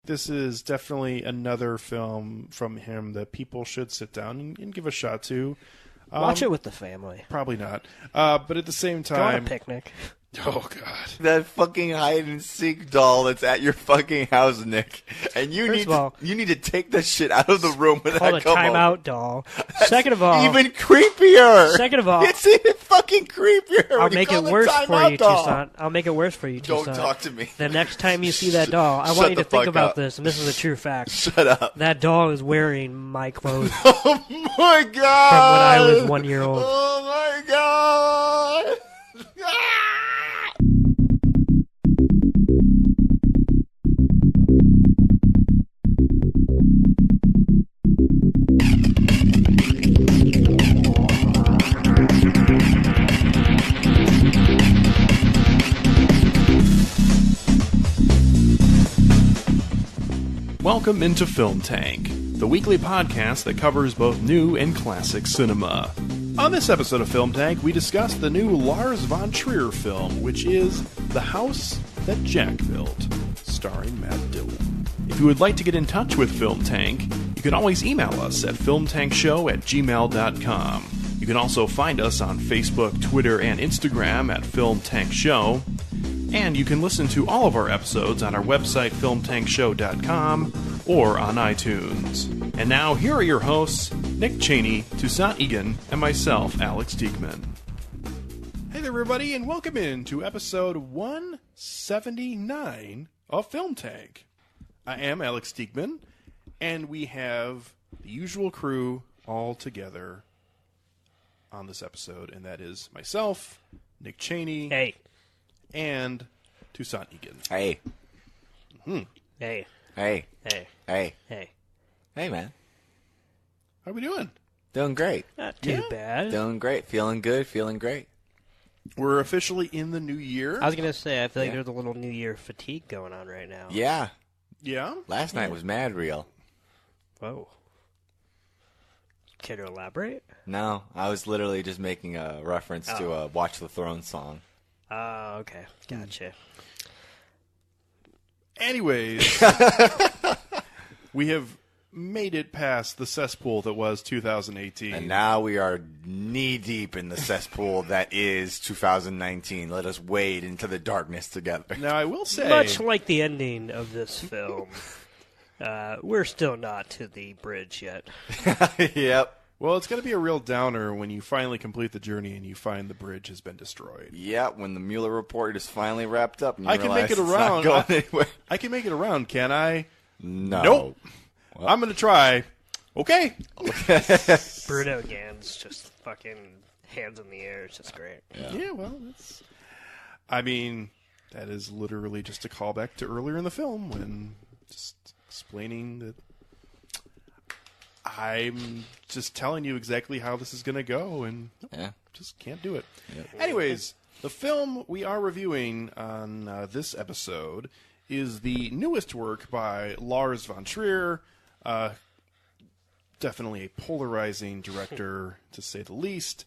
this is definitely another film from him that people should sit down and give a shot to. Watch it with the family. Probably not. But at the same time... Go on a picnic. Oh, God. That fucking hide-and-seek doll that's at your fucking house, Nick. And you need to take that shit out of the room when I come home. Call a timeout doll. Second of all... Even creepier! Second of all... It's even fucking creepier! I'll make it worse for you, Tucson. I'll make it worse for you, Tucson. Don't talk to me. The next time you see that doll, I want you to think about this, and this is a true fact. Shut up. That doll is wearing my clothes. Oh my God! From when I was 1 year old. Oh my God! Welcome into Film Tank, the weekly podcast that covers both new and classic cinema. On this episode of Film Tank, we discuss the new Lars Von Trier film, which is The House That Jack Built, starring Matt Dillon. If you would like to get in touch with Film Tank, you can always email us at filmtankshow@gmail.com. You can also find us on Facebook, Twitter, and Instagram at Film Tank Show. And you can listen to all of our episodes on our website, filmtankshow.com, or on iTunes. And now, here are your hosts, Nick Cheney, Toussaint Egan, and myself, Alex Diekman. Hey there, everybody, and welcome in to episode 179 of Film Tank. I am Alex Diekman, and we have the usual crew all together on this episode, and that is myself, Nick Cheney. Hey. And Toussaint Egan. Hey. Mm-hmm. Hey. Hey. Hey. Hey. Hey. Hey, man. How are we doing? Doing great. Not too bad. Doing great. Feeling good. Feeling great. We're officially in the new year. I was going to say, I feel like there's a little New Year fatigue going on right now. Yeah. Yeah? Last night was mad real. Whoa. Care to elaborate? No, I was literally just making a reference to a Watch the Throne song. Oh, okay. Gotcha. Anyways, we have made it past the cesspool that was 2018. And now we are knee-deep in the cesspool that is 2019. Let us wade into the darkness together. Now, I will say... Much like the ending of this film, we're still not to the bridge yet. Yep. Well, it's going to be a real downer when you finally complete the journey and you find the bridge has been destroyed. Yeah, when the Mueller report is finally wrapped up and you I can make it around. I can make it around, can I? No. Nope. Well. I'm going to try. Okay. Bruno Gans just fucking hands in the air. It's just great. Yeah, well, that's... I mean, that is literally just a callback to earlier in the film when just explaining that I'm just telling you exactly how this is going to go, and just can't do it. Yep. Anyways, the film we are reviewing on this episode is the newest work by Lars Von Trier. Definitely a polarizing director, to say the least.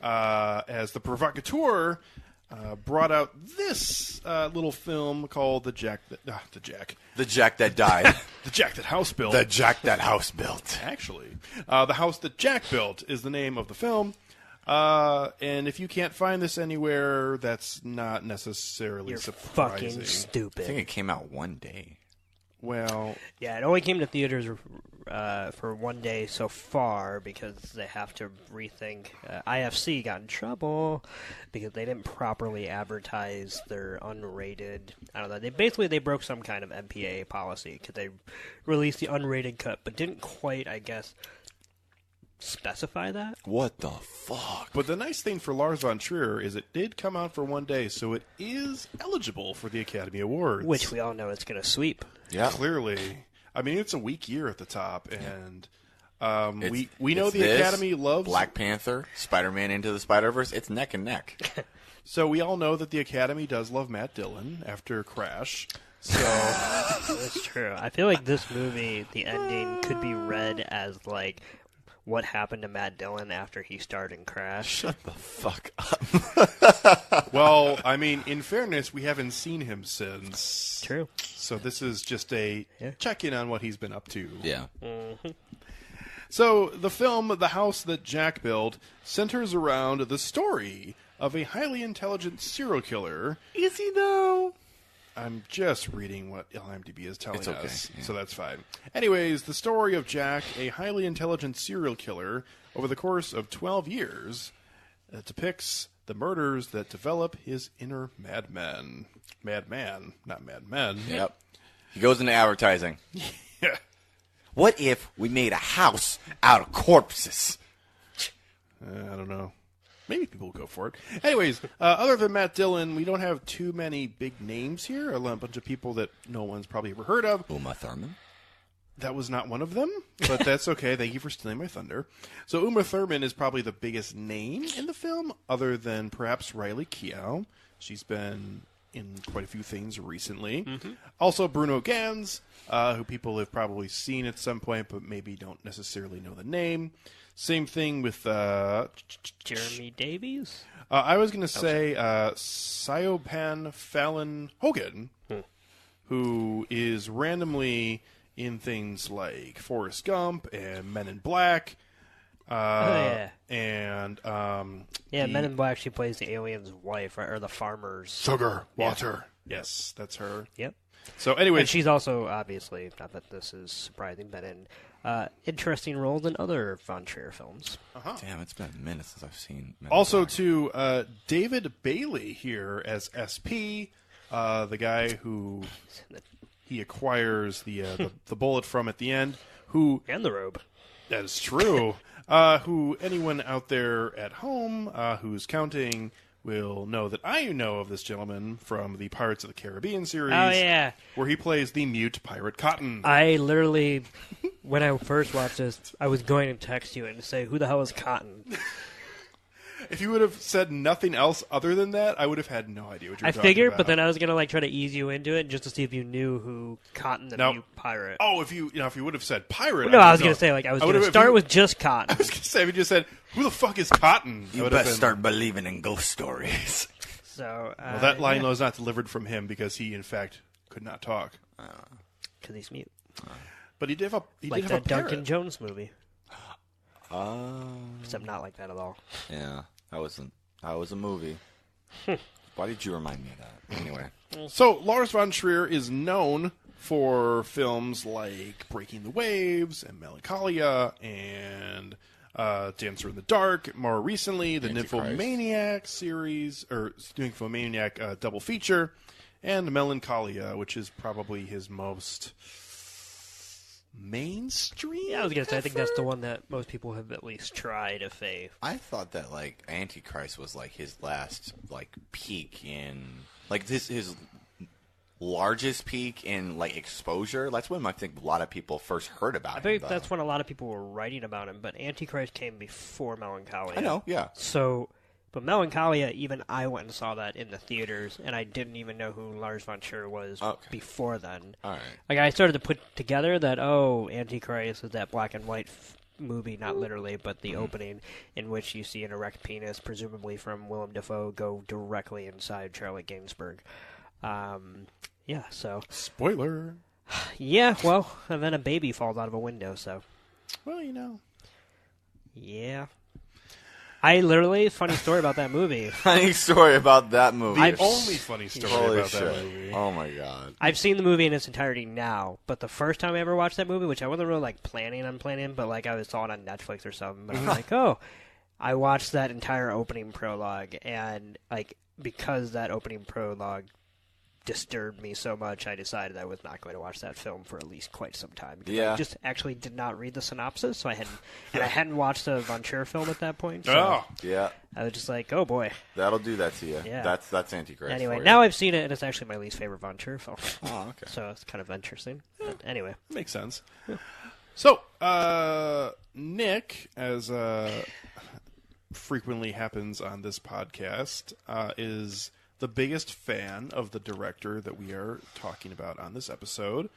As the provocateur brought out this little film called The Jack That Died. The Jack That Died. The Jack That House Built. The Jack That House Built. Actually. The House That Jack Built is the name of the film. And if you can't find this anywhere, that's not necessarily surprising. Fucking stupid. I think it came out one day. Well... Yeah, it only came to theaters for one day so far because they have to rethink. IFC got in trouble because they didn't properly advertise their unrated. I don't know. They broke some kind of MPA policy because they released the unrated cut, but didn't quite, I guess, specify that. What the fuck? But the nice thing for Lars Von Trier is it did come out for one day, so it is eligible for the Academy Awards. Which we all know it's going to sweep. Yeah. Clearly. I mean, it's a weak year at the top, and we know the Academy loves... Black Panther, Spider-Man Into the Spider-Verse, it's neck and neck. So we all know that the Academy does love Matt Dillon after Crash. So That's true. I feel like this movie, the ending, could be read as, like, what happened to Matt Dillon after he starred in Crash. Shut the fuck up. Well, I mean, in fairness, we haven't seen him since. True. So this is just a check-in on what he's been up to. Yeah. Mm-hmm. So the film, The House That Jack Built, centers around the story of a highly intelligent serial killer. Is he, though? I'm just reading what IMDb is telling us, yeah. so that's fine. Anyways, the story of Jack, a highly intelligent serial killer, over the course of 12 years, depicts the murders that develop his inner madman. Madman, not madmen. Yep. He goes into advertising. Yeah. What if we made a house out of corpses? I don't know. Maybe people will go for it. Anyways, other than Matt Dillon, we don't have too many big names here. A bunch of people that no one's probably ever heard of. Uma Thurman? That was not one of them, but that's okay. Thank you for stealing my thunder. So Uma Thurman is probably the biggest name in the film, other than perhaps Riley Keough. She's been in quite a few things recently. Mm-hmm. Also Bruno Ganz, who people have probably seen at some point, but maybe don't necessarily know the name. Same thing with Jeremy Davies? I was going to say Siopan Fallon Hogan, who is randomly in things like Forrest Gump and Men in Black. And Men in Black, she plays the alien's wife, right? Or the farmer's Sugar Water. Yeah. Yes, that's her. Yep. So anyway, and she's also obviously, not that this is surprising, but in interesting roles in other Von Trier films. Uh-huh. Damn, it's been a minute since I've seen. Also, to David Bailey here as SP, the guy who he acquires the bullet from at the end. Who and the robe. That is true. Who anyone out there at home who's counting will know that I know of this gentleman from the Pirates of the Caribbean series. Oh, yeah. Where he plays the mute pirate Cotton. I literally, when I first watched this, I was going to text you and say, who the hell is Cotton? If you would have said nothing else other than that, I would have had no idea what you were talking figured, about. but then I was going to try to ease you into it just to see if you knew who Cotton the mute pirate. Oh, if you would have said pirate. No, I was going to say, I was going to start with just Cotton. I was going to say, if you just said, who the fuck is Cotton? You better start believing in ghost stories. So, well, that line was not delivered from him because he, in fact, could not talk. Because he's mute. But he did have a like did that have a parrot. Duncan Jones movie. Except not like that at all. Yeah, that was a movie. Why did you remind me of that? Anyway. So, Lars Von Trier is known for films like Breaking the Waves and Melancholia and Dancer in the Dark. More recently, the Nymphomaniac series, or Nymphomaniac double feature, and Melancholia, which is probably his most mainstream. Yeah, I was going to say, I think that's the one that most people have at least tried if they... I thought that, Antichrist was, his last, peak in... his largest peak in, exposure. That's when I think a lot of people first heard about him. I think that's when a lot of people were writing about him, but Antichrist came before Melancholia. I know, yeah. So... But Melancholia, even I went and saw that in the theaters, and I didn't even know who Lars Von Trier was before then. All right. I started to put together that, Antichrist is that black and white movie, not literally, but the opening in which you see an erect penis, presumably from Willem Dafoe, go directly inside Charlotte Gainsbourg. Yeah, so... Spoiler! Yeah, well, and then a baby falls out of a window, so... Well, Yeah. I literally, funny story about that movie. Funny story about that movie. The only funny story about that movie. Oh my god. I've seen the movie in its entirety now, but the first time I ever watched that movie, which I wasn't really planning on, but I saw it on Netflix or something, but I'm like, I watched that entire opening prologue, and because that opening prologue disturbed me so much, I decided I was not going to watch that film for at least quite some time. Yeah. I just actually did not read the synopsis, so I hadn't watched a Von Trier film at that point. So yeah. I was just like, oh boy. That'll do that to you. Yeah. That's Antichrist. Anyway, now I've seen it, and it's actually my least favorite Von Trier film. Oh, okay. So it's kind of interesting. But anyway. Makes sense. Yeah. So, Nick, as frequently happens on this podcast, is the biggest fan of the director that we are talking about on this episode.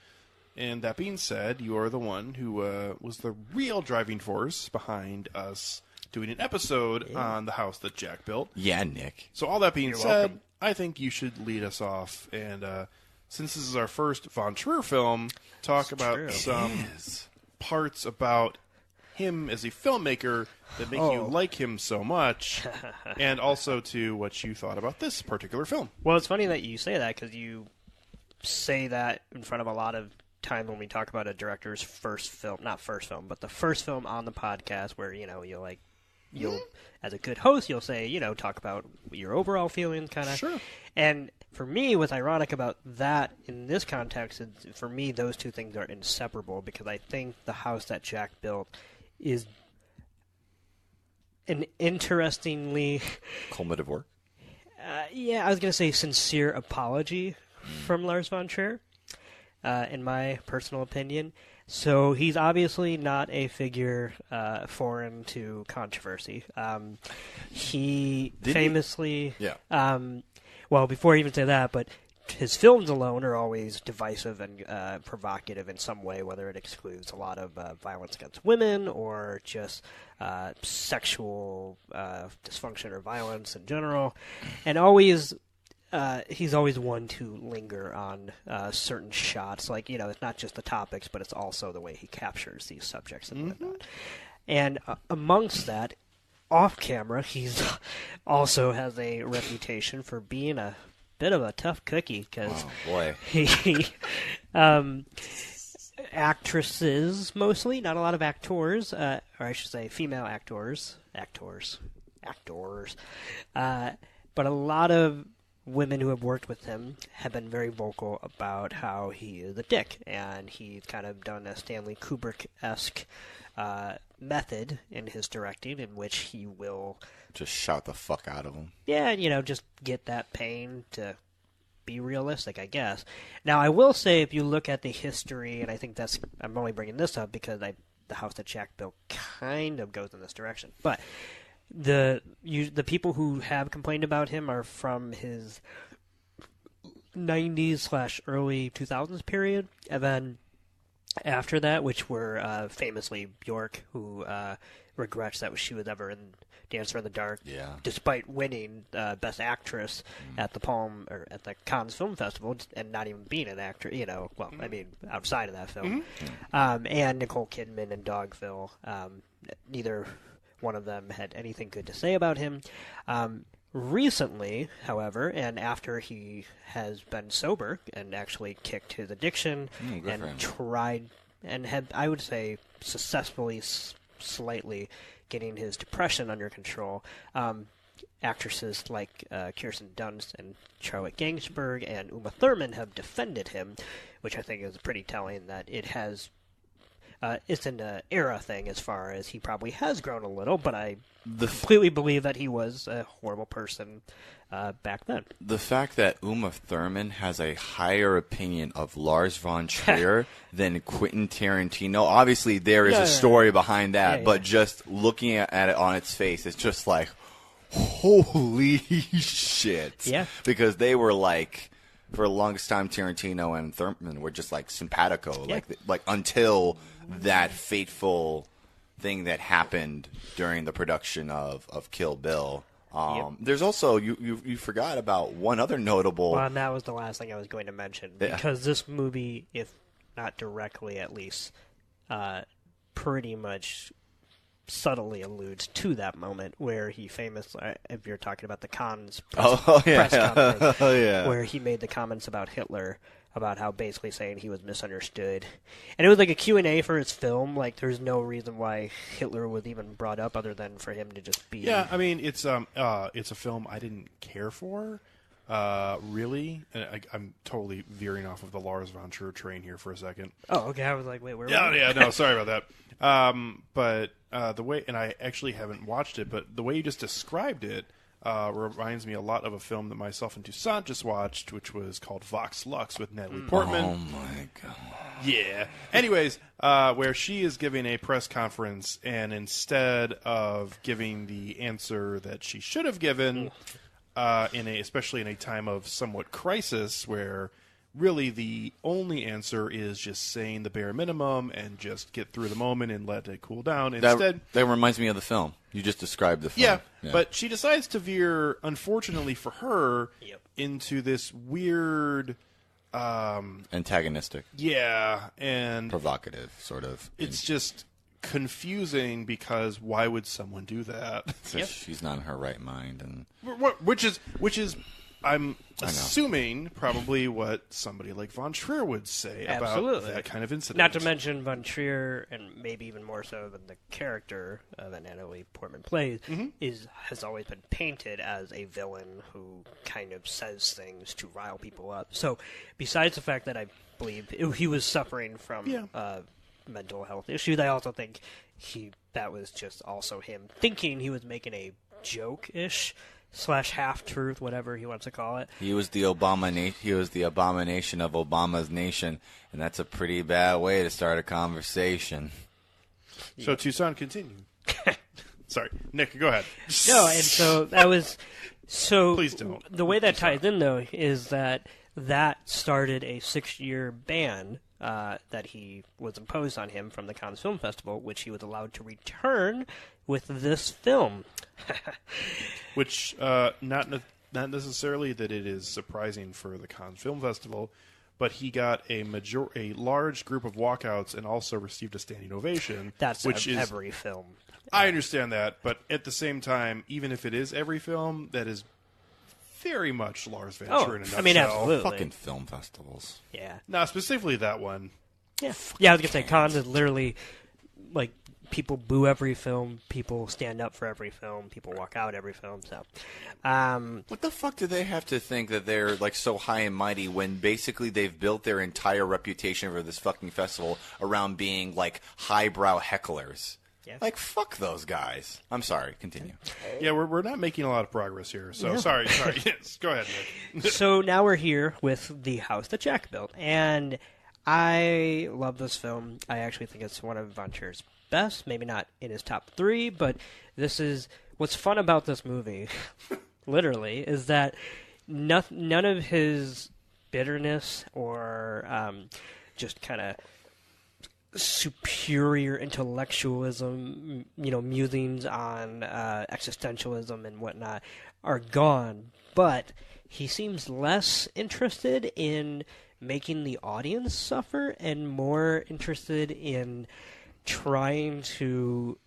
And that being said, you are the one who was the real driving force behind us doing an episode on the house that Jack built. Yeah, Nick. So all that being You're said, welcome. I think you should lead us off. And since this is our first Von Trier film, talk about true. some parts about him as a filmmaker that make you like him so much, and also to what you thought about this particular film. Well, it's funny that you say that because you say that in front of a lot of times when we talk about a director's first film, not first film, but the first film on the podcast where, you'll as a good host, you'll say, talk about your overall feelings kind of. Sure. And for me, what's ironic about that in this context is, for me, those two things are inseparable because I think the house that Jack built is an interestingly... Culminative work. I was going to say sincere apology from Lars Von Trier, in my personal opinion. So he's obviously not a figure foreign to controversy. He famously... Yeah. Well, before I even say that, but his films alone are always divisive and provocative in some way, whether it excludes a lot of violence against women or just sexual dysfunction or violence in general. And always... he's always one to linger on certain shots. Like, it's not just the topics, but it's also the way he captures these subjects and whatnot. And amongst that, off camera, he's also has a reputation for being a bit of a tough cookie because he actresses mostly, not a lot of actors, or I should say female actors, but a lot of women who have worked with him have been very vocal about how he is a dick, and he's kind of done a Stanley Kubrick-esque method in his directing in which he will just shout the fuck out of him. Yeah, just get that pain to be realistic, I guess. Now, I will say, if you look at the history, and I think I'm only bringing this up because the house that Jack built kind of goes in this direction, but the people who have complained about him are from his 90s/early 2000s period, and then after that, which were famously Bjork, who regrets that she was ever in Dancer in the Dark, despite winning Best Actress at the Cannes Film Festival and not even being an actor. I mean, outside of that film, and Nicole Kidman in Dogville. Neither one of them had anything good to say about him. Recently, however, and after he has been sober and actually kicked his addiction and tried and had, I would say, successfully slightly getting his depression under control, actresses like Kirsten Dunst and Charlotte Gainsbourg and Uma Thurman have defended him, which I think is pretty telling that it has... it's an era thing as far as he probably has grown a little, but I completely believe that he was a horrible person back then. The fact that Uma Thurman has a higher opinion of Lars Von Trier than Quentin Tarantino, obviously there is a story behind that, but just looking at it on its face, it's just like, holy shit. Yeah. Because they were like... For the longest time, Tarantino and Thurman were just like simpatico, like until that fateful thing that happened during the production of Kill Bill. There's also you forgot about one other notable. Well, and that was the last thing I was going to mention because this movie, if not directly at least, pretty much subtly alludes to that moment where he famously, if you're talking about the Cannes press conference, where he made the comments about Hitler, about how basically saying he was misunderstood. And it was like a Q&A for his film. Like, there's no reason why Hitler was even brought up other than for him to just be... Yeah, I mean, it's a film I didn't care for, really. And I'm totally veering off of the Lars Von Trier train here for a second. Oh, okay. I was like, wait, where were we? Yeah, no, sorry about that. But the way, and I actually haven't watched it, but the way you just described it reminds me a lot of a film that myself and Toussaint just watched, which was called Vox Lux with Natalie Portman. Oh my god! Yeah. Anyways, where she is giving a press conference, and instead of giving the answer that she should have given, especially in a time of somewhat crisis, where really the only answer is just saying the bare minimum and just get through the moment and let it cool down. Instead, that reminds me of the film. You just described the film. Yeah, but she decides to veer, unfortunately for her, into this weird... antagonistic. Yeah, and... provocative, sort of. It's just confusing because why would someone do that? She's not in her right mind. And Which is... I'm assuming probably what somebody like Von Trier would say about that kind of incident. Not to mention Von Trier, and maybe even more so than the character that Natalie Portman plays, has always been painted as a villain who kind of says things to rile people up. So, besides the fact that I believe he was suffering from mental health issues, I also think that was just also him thinking he was making a joke-ish / half-truth, whatever he wants to call it. He was the abomination of Obama's nation, and that's a pretty bad way to start a conversation. So, Tucson, continue. Sorry. Nick, go ahead. No, and so that was... So please don't. The way that ties in, though, is that started a 6-year ban that he was imposed on him from the Cannes Film Festival, which he was allowed to return with this film. Which, not necessarily that it is surprising for the Cannes Film Festival, but he got a large group of walkouts and also received a standing ovation. That's every film. I understand that, but at the same time, even if it is every film, that is very much Lars Von Trier in a nutshell. I mean, absolutely. Fucking film festivals. Yeah. No, specifically that one. Yeah. Yeah, I was going to say, Cannes is literally, like, people boo every film, people stand up for every film, people walk out every film, so... what the fuck do they have to think that they're, like, so high and mighty when basically they've built their entire reputation for this fucking festival around being, like, highbrow hecklers? Yeah. Like, fuck those guys. I'm sorry. Continue. Yeah, we're not making a lot of progress here, so sorry. Yes, go ahead, Nick. So now we're here with The House That Jack Built, and I love this film. I actually think it's one of Von Trier's best, maybe not in his top 3, but this is what's fun about this movie, literally, is that none of his bitterness or just kind of superior intellectualism, musings on existentialism and whatnot are gone, but he seems less interested in making the audience suffer and more interested in trying to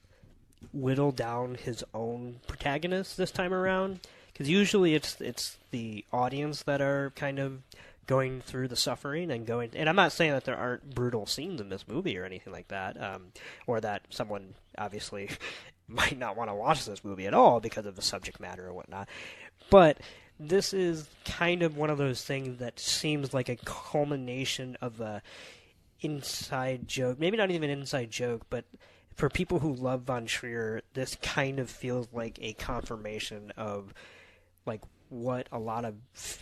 whittle down his own protagonist this time around, because usually it's the audience that are kind of going through the suffering and I'm not saying that there aren't brutal scenes in this movie or anything like that, or that someone obviously might not want to watch this movie at all because of the subject matter or whatnot, but this is kind of one of those things that seems like a culmination of a inside joke, maybe not even an inside joke, but for people who love Von Trier, this kind of feels like a confirmation of like what a lot of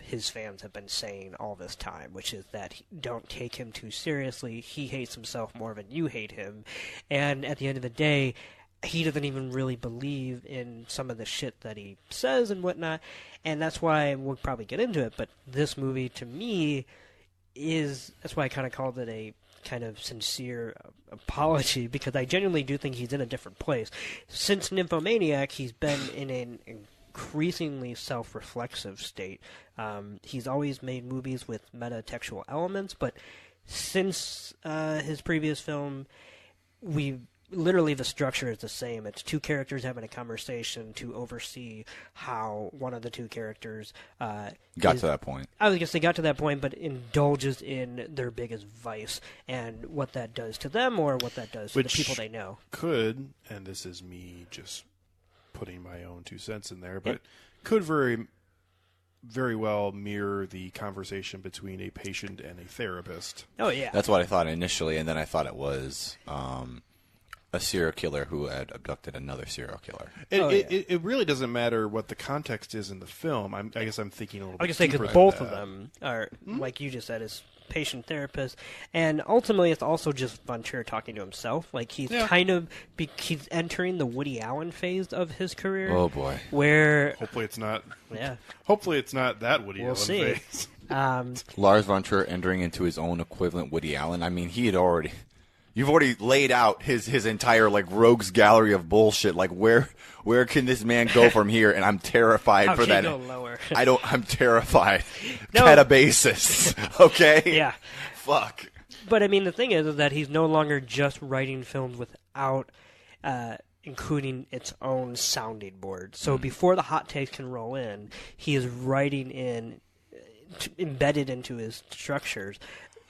his fans have been saying all this time, which is that don't take him too seriously. He hates himself more than you hate him. And at the end of the day, he doesn't even really believe in some of the shit that he says and whatnot. And that's why we'll probably get into it. But this movie, to me, that's why I kind of called it a kind of sincere apology, because I genuinely do think he's in a different place. Since Nymphomaniac, he's been in an increasingly self-reflexive state. He's always made movies with metatextual elements, but since his previous film, literally the structure is the same. It's two characters having a conversation to oversee how one of the two characters got to that point. I was going to say got to that point, but indulges in their biggest vice and what that does to them or what that does to the people they know. Could, and this is me just putting my own 2 cents in there, but could very, very well mirror the conversation between a patient and a therapist. Oh, yeah. That's what I thought initially, and then I thought it was a serial killer who had abducted another serial killer. It really doesn't matter what the context is in the film. I guess I'm thinking a little bit deeper because than both that. of them are, like you just said, is patient-therapist, and ultimately it's also just Von Trier talking to himself. Like, he's kind of he's entering the Woody Allen phase of his career. Oh, boy. Where... Hopefully it's not... Yeah. Hopefully it's not that Woody Allen see. phase. Lars Von Trier entering into his own equivalent Woody Allen. I mean, you've already laid out his entire like rogues gallery of bullshit. Like where can this man go from here? And I'm terrified How for can that. you go lower? I'm terrified. No. Catabasis. Okay. Yeah. Fuck. But I mean, the thing is that he's no longer just writing films without including its own sounding board. So before the hot takes can roll in, he is writing in, embedded into his structures,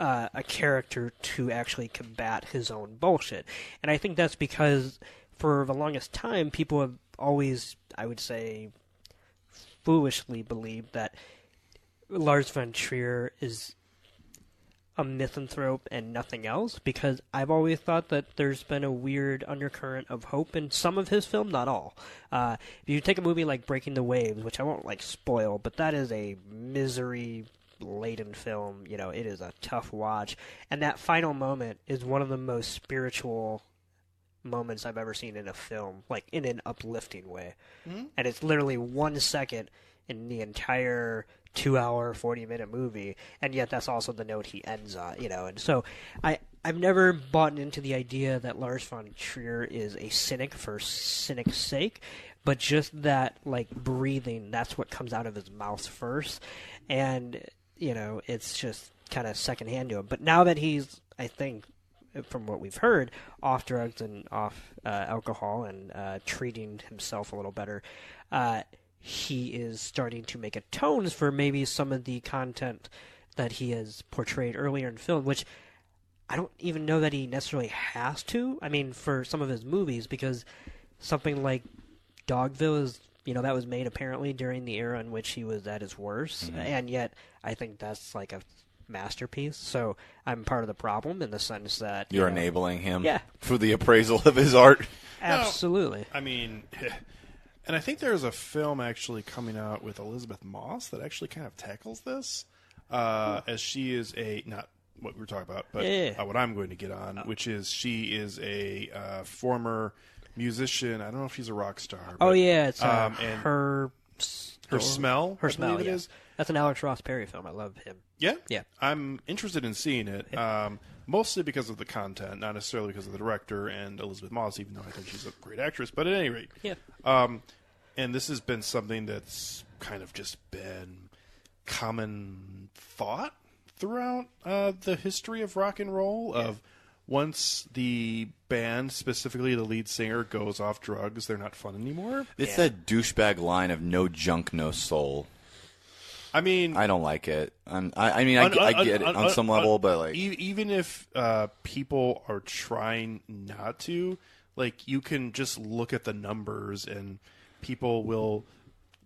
a character to actually combat his own bullshit. And I think that's because for the longest time, people have always, I would say, foolishly believed that Lars Von Trier is a misanthrope and nothing else, because I've always thought that there's been a weird undercurrent of hope in some of his film, not all. If you take a movie like Breaking the Waves, which I won't spoil, but that is a misery-laden film. You know, it is a tough watch, and that final moment is one of the most spiritual moments I've ever seen in a film, like in an uplifting way. Mm-hmm. And it's literally 1 second in the entire 2-hour, 40-minute movie, and yet that's also the note he ends on, you know. And so I've never bought into the idea that Lars Von Trier is a cynic for cynic's sake, but just that, breathing, that's what comes out of his mouth first, and, you know, it's just kind of secondhand to him. But now that he's, I think, from what we've heard, off drugs and off alcohol and treating himself a little better, he is starting to make atones for maybe some of the content that he has portrayed earlier in film, which I don't even know that he necessarily has to. I mean, for some of his movies, because something like Dogville is, you know, that was made apparently during the era in which he was at his worst, and yet I think that's like a masterpiece. So I'm part of the problem in the sense that you're enabling him yeah. for the appraisal of his art. Absolutely. No, I mean, and I think there's a film actually coming out with Elizabeth Moss that actually kind of tackles this, as she is not what we were talking about, but what I'm going to get on, which is she is a former musician. I don't know if she's a rock star. But, it's and Her Smell. Her Smell, it yeah. is. That's an Alex Ross Perry film. I love him. Yeah? Yeah. I'm interested in seeing it, mostly because of the content, not necessarily because of the director and Elizabeth Moss, even though I think she's a great actress. But at any rate, and this has been something that's kind of just been common thought throughout the history of rock and roll, of once the band, specifically the lead singer, goes off drugs, they're not fun anymore. It's that douchebag line of "no junk, no soul." I mean, I don't like it. I get it on some level, but even if people are trying not to, you can just look at the numbers, and people will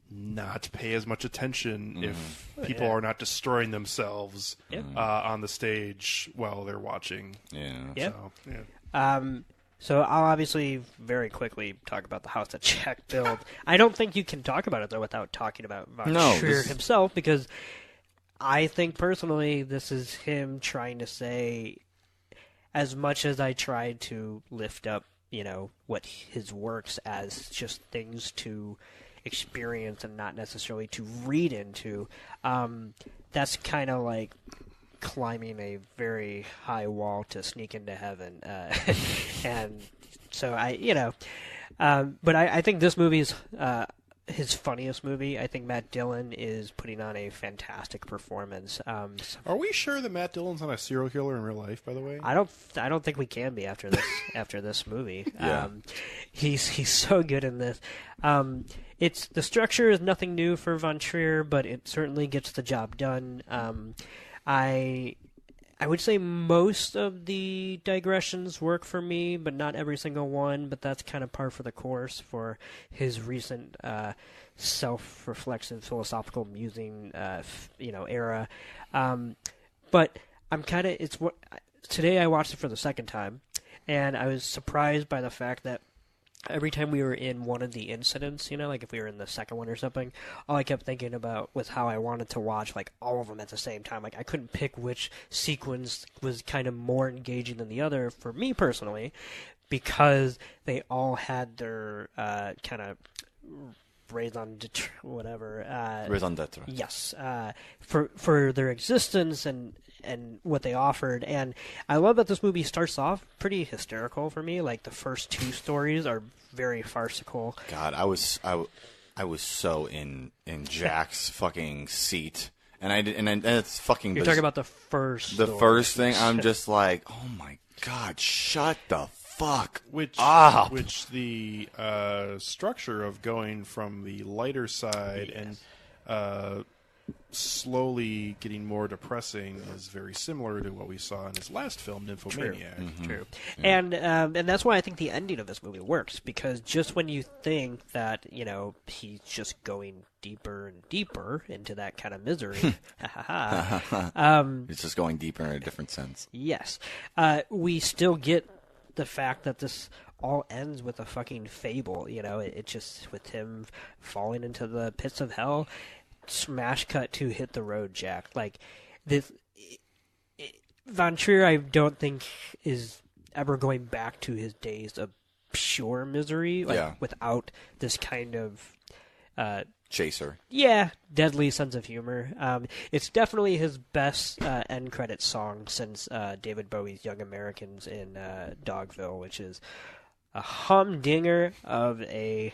not pay as much attention if people are not destroying themselves on the stage while they're watching. Yeah. So, So I'll obviously very quickly talk about the house that Jack built. I don't think you can talk about it, though, without talking about Von Trier himself, because I think personally this is him trying to say, as much as I tried to lift up, you know, what his works as just things to experience and not necessarily to read into, that's kind of like climbing a very high wall to sneak into heaven, and so but I think this movie is his funniest movie. I think Matt Dillon is putting on a fantastic performance. Are we sure that Matt Dillon's not a serial killer in real life, by the way? I don't think we can be after this movie. Yeah. He's so good in this. It's the structure is nothing new for Von Trier, but it certainly gets the job done. I would say most of the digressions work for me, but not every single one. But that's kind of par for the course for his recent self-reflexive philosophical musing, era. But I'm kind of today I watched it for the second time, and I was surprised by the fact that every time we were in one of the incidents, you know, like if we were in the second one or something, all I kept thinking about was how I wanted to watch all of them at the same time. I couldn't pick which sequence was kind of more engaging than the other for me personally, because they all had their kind of raison d'etre, whatever. Raison d'etre. Yes, for their existence and what they offered. And I love that this movie starts off pretty hysterical for me. Like, the first two stories are very farcical. God, I was so in Jack's fucking seat, and it's fucking. You're talking about the first. The first thing, I'm just like, oh my God, shut the fuck which up. Which the structure of going from the lighter side and slowly getting more depressing is very similar to what we saw in his last film, Nymphomaniac. True. Yeah. And that's why I think the ending of this movie works, because just when you think that, he's just going deeper and deeper into that kind of misery, It's just going deeper in a different sense. Yes. We still get the fact that this all ends with a fucking fable, it just, with him falling into the pits of hell. Smash cut to Hit the Road, Jack. Like, this, Von Trier, I don't think is ever going back to his days of pure misery, without this kind of chaser. Yeah, deadly sense of humor. It's definitely his best end credit song since David Bowie's Young Americans in Dogville, which is a humdinger of a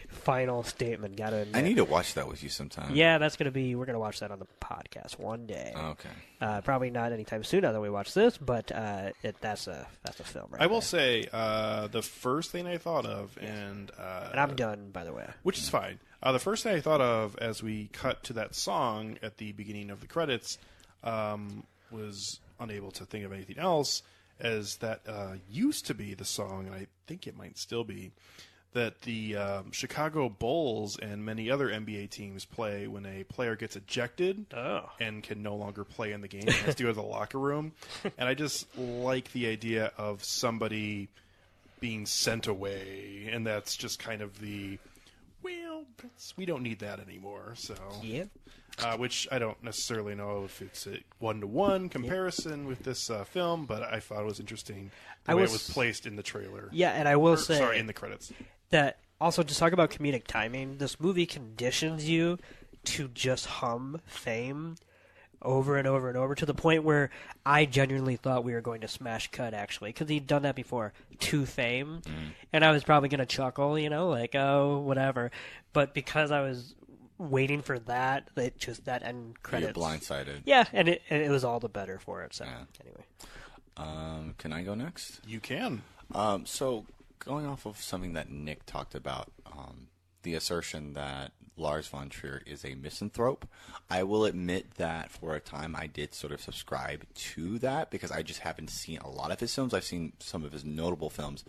final statement. Gotta admit. I need to watch that with you sometime. Yeah, we're gonna watch that on the podcast one day. Okay. Probably not anytime soon after we watch this, but that's a film. Right I will say the first thing I thought of, and I'm done, by the way. Which is fine. The first thing I thought of as we cut to that song at the beginning of the credits was unable to think of anything else, as that used to be the song, and I think it might still be, that the Chicago Bulls and many other NBA teams play when a player gets ejected and can no longer play in the game and has to go to the locker room. And I just like the idea of somebody being sent away, and that's just kind of we don't need that anymore. So yeah. Which I don't necessarily know if it's a one-to-one comparison with this film, but I thought it was interesting the way it was placed in the trailer. Yeah, and I will say... Sorry, in the credits. That, also, to talk about comedic timing, this movie conditions you to just hum Fame over and over and over, to the point where I genuinely thought we were going to smash cut, actually, because he'd done that before, to Fame, and I was probably going to chuckle, like, oh, whatever. But because I was waiting for that end credits. You're blindsided. Yeah, and it was all the better for it. So anyway, can I go next? You can. So going off of something that Nick talked about, the assertion that Lars Von Trier is a misanthrope, I will admit that for a time I did sort of subscribe to that, because I just haven't seen a lot of his films. I've seen some of his notable films.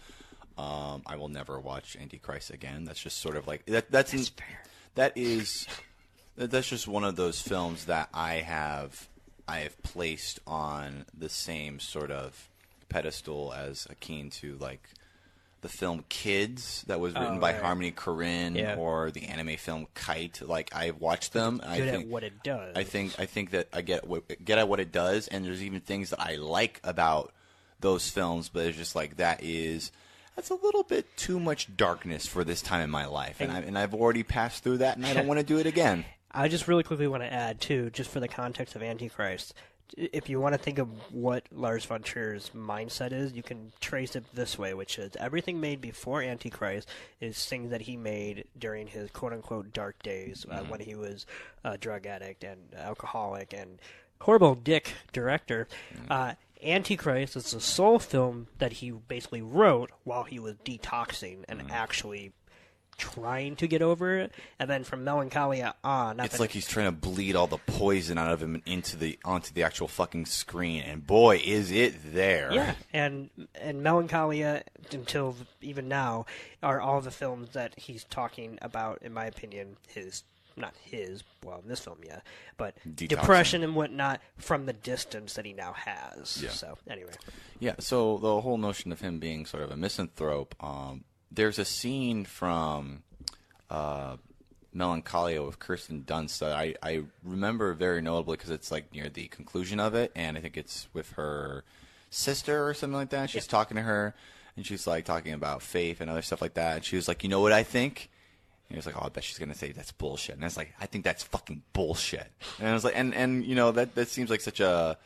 I will never watch Antichrist again. That's just sort of like that's fair. That's just one of those films that I have placed on the same sort of pedestal as akin to, like, the film Kids that was written by Harmony Korine, or the anime film Kite. Like, I've watched them. Good at what it does. I think that I get at what it does, and there's even things that I like about those films, but it's just like that's a little bit too much darkness for this time in my life, and I've already passed through that, and I don't want to do it again. I just really quickly want to add, too, just for the context of Antichrist, if you want to think of what Lars Von Trier's mindset is, you can trace it this way, which is everything made before Antichrist is things that he made during his quote-unquote dark days, when he was a drug addict and alcoholic and horrible dick director. Antichrist is the sole film that he basically wrote while he was detoxing and actually trying to get over it. And then from Melancholia on, it's like he's trying to bleed all the poison out of him onto the actual fucking screen, and boy, is it there. Yeah, and Melancholia until even now are all the films that he's talking about, in my opinion, not his, well, in this film, yeah, but detoxing. Depression and whatnot from the distance that he now has. Yeah. So, anyway. Yeah, so the whole notion of him being sort of a misanthrope, there's a scene from Melancholia with Kirsten Dunst that I remember very notably, because it's like near the conclusion of it, and I think it's with her sister or something like that. She's talking to her, and she's like talking about faith and other stuff like that, and she was like, you know what I think? he was like, "Oh, I bet she's gonna say that's bullshit." And I was like, "I think that's fucking bullshit." And I was like, and you know that seems like such a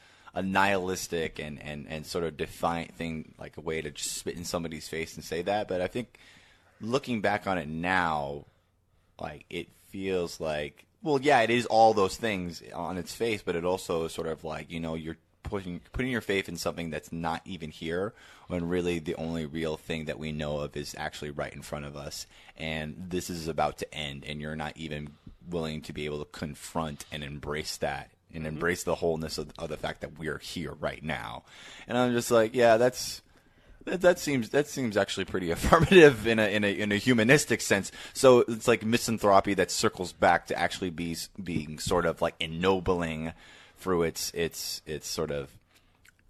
nihilistic and sort of defiant thing, like a way to just spit in somebody's face and say that. But I think looking back on it now, like it feels like, well, yeah, it is all those things on its face, but it also is sort of like, you know, you're putting your faith in something that's not even here, when really the only real thing that we know of is actually right in front of us, and this is about to end, and you're not even willing to be able to confront and embrace that, and embrace the wholeness of the fact that we're here right now. And I'm just like, yeah, that seems actually pretty affirmative in a humanistic sense. So it's like misanthropy that circles back to actually being sort of like ennobling through its sort of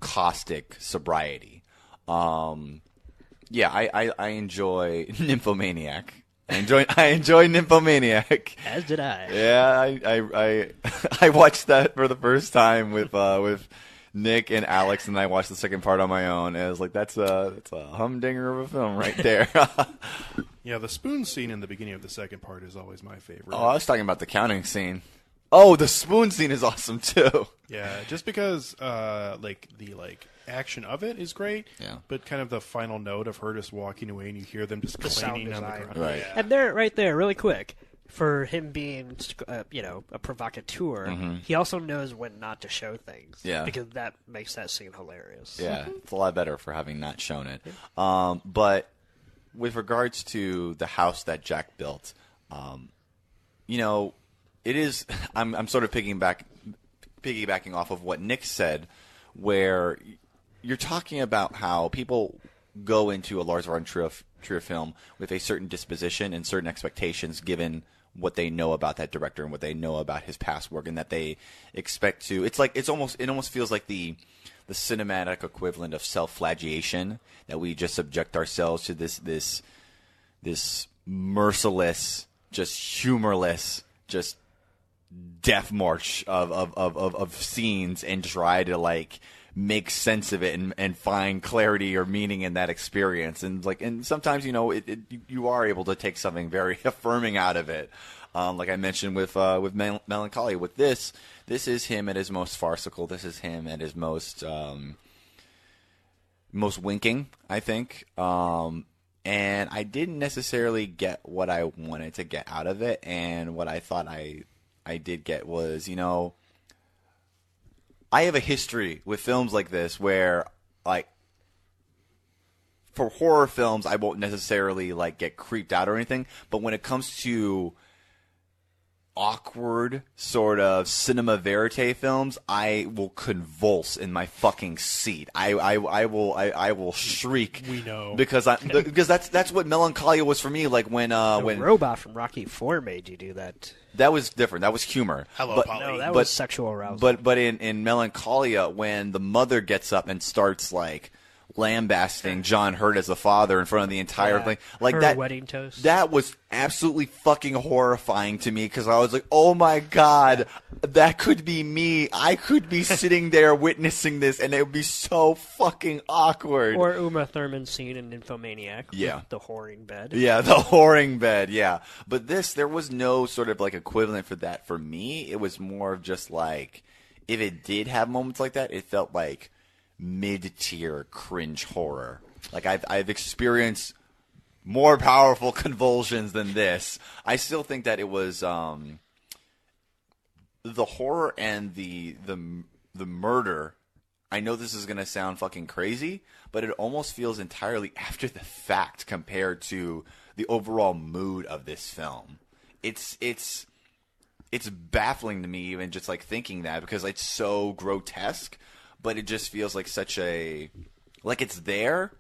caustic sobriety. Yeah, I enjoy Nymphomaniac. I enjoy Nymphomaniac. As did I. Yeah, I watched that for the first time with Nick and Alex, and I watched the second part on my own. And I was like, that's a humdinger of a film right there. Yeah, the spoon scene in the beginning of the second part is always my favorite. Oh, I was talking about the counting scene. Oh, the spoon scene is awesome too. Yeah, just because the action of it is great. Yeah. But kind of the final note of her just walking away, and you hear them just The sound clanging on the design. ground. Right. Yeah. And there, right there, really quick, for him being, a provocateur, he also knows when not to show things. Yeah. Because that makes that scene hilarious. Yeah, it's a lot better for having not shown it. But with regards to the house that Jack built, it is. I'm sort of piggybacking off of what Nick said, where you're talking about how people go into a Lars Von Trier film with a certain disposition and certain expectations, given what they know about that director and what they know about his past work, and that they expect to. It almost feels like the cinematic equivalent of self-flagellation, that we just subject ourselves to this merciless, just humorless, just death march of scenes, and try to like make sense of it and find clarity or meaning in that experience. And sometimes, you are able to take something very affirming out of it. Like I mentioned with Melancholia. With this is him at his most farcical. This is him at his most winking, I think. And I didn't necessarily get what I wanted to get out of it. And what I thought I did get was, I have a history with films like this where, like, for horror films, I won't necessarily, like, get creeped out or anything. But when it comes to awkward sort of cinema verite films, I will convulse in my fucking seat. I will shriek. We know because that's what Melancholia was for me. Like when Robot from Rocky IV made you do that. That was different. That was humor. Hello, Polly. No, that was sexual arousal. But in Melancholia, when the mother gets up and starts like lambasting John Hurt as the father in front of the entire thing, like her that wedding toast. That was absolutely fucking horrifying to me, because I was like, oh my god, that could be me. I could be sitting there witnessing this, and it would be so fucking awkward. Or Uma Thurman's scene in Nymphomaniac. Yeah. With the whoring bed. Yeah, the whoring bed, yeah. But there was no sort of like equivalent for that for me. It was more of just like, if it did have moments like that, it felt like mid-tier cringe horror. Like I've experienced more powerful convulsions than this. I still think that it was the horror and the murder. I know this is gonna sound fucking crazy, but it almost feels entirely after the fact compared to the overall mood of this film. It's baffling to me, even just like thinking that, because it's so grotesque. But it just feels like it's there,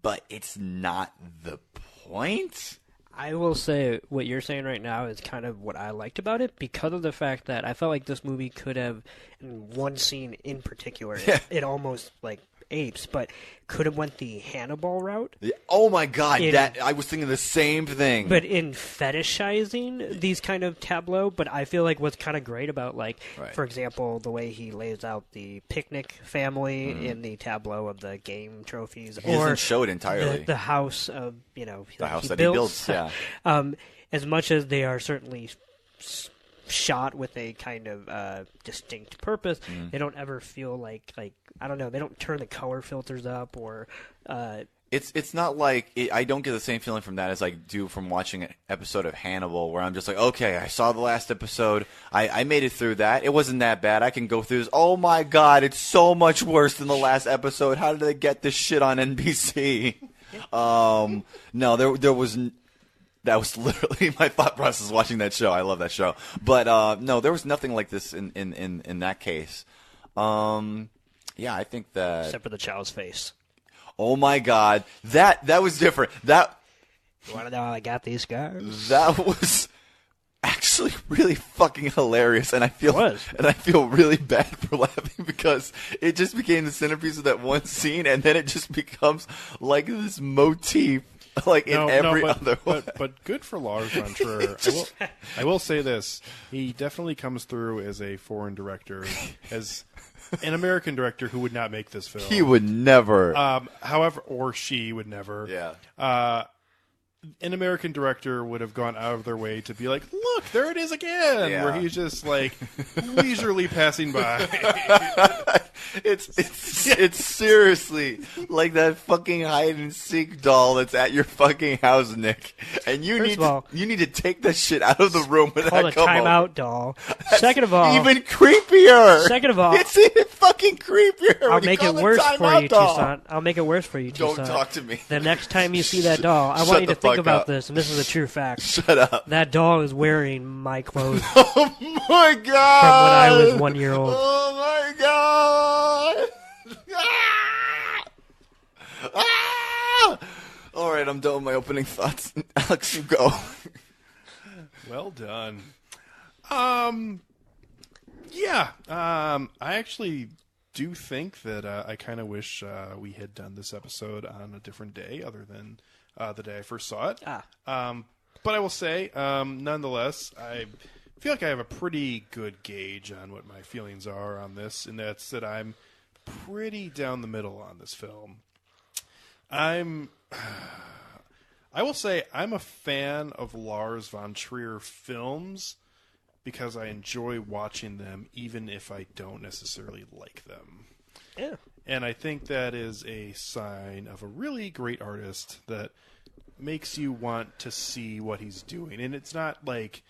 but it's not the point. I will say what you're saying right now is kind of what I liked about it, because of the fact that I felt like this movie could have, in one scene in particular, it almost like apes, but could have went the Hannibal route. Yeah. Oh my god, I was thinking the same thing. But in fetishizing these kind of tableau, but I feel like what's kind of great about, like, for example, the way he lays out the picnic family in the tableau of the game trophies, he doesn't show it entirely. The house of, the house he that builds, he builds, yeah. as much as they are certainly shot with a kind of distinct purpose, they don't ever feel like I don't know. They don't turn the color filters up or. It's not like I don't get the same feeling from that as I do from watching an episode of Hannibal, where I'm just like, okay, I saw the last episode, I made it through that, it wasn't that bad, I can go through this. Oh my god, it's so much worse than the last episode. How did they get this shit on NBC? No, there was. That was literally my thought process watching that show. I love that show, but no, there was nothing like this in that case. Yeah, I think that Except for the child's face. Oh my god, that was different. You want to know how I got these scars? That was actually really fucking hilarious, and I feel really bad for laughing because it just became the centerpiece of that one scene, and then it just becomes like this motif, like in every other one. But good for Lars Von Trier. I will say this: he definitely comes through as a foreign director, as an American director who would not make this film. He would never. However, or she would never. Yeah. An American director would have gone out of their way to be like, look, there it is again, Yeah. where he's just like leisurely passing by. It's seriously like that fucking hide and seek doll that's at your fucking house, Nick. And you need to take that shit out of the room when Called I a come timeout home. doll. Second of all, Even creepier. Second of all, it's even fucking creepier. I'll when make you it call worse it for timeout you, doll. Tucson. I'll make it worse for you, Tucson. Don't talk to me. The next time you see that doll, I Shut want you the to think fuck about up. this, and this is a true fact. Shut up. That doll is wearing my clothes Oh my god. from when I was 1 year old. Oh my god. Ah! All right, I'm done with my opening thoughts. Alex, you go. Well done. Yeah. I actually do think that I kind of wish we had done this episode on a different day other than the day I first saw it. But I will say, nonetheless, I feel like I have a pretty good gauge on what my feelings are on this, and that's that I'm pretty down the middle on this film. I will say I'm a fan of Lars Von Trier films because I enjoy watching them even if I don't necessarily like them. Yeah. And I think that is a sign of a really great artist that makes you want to see what he's doing. And it's not like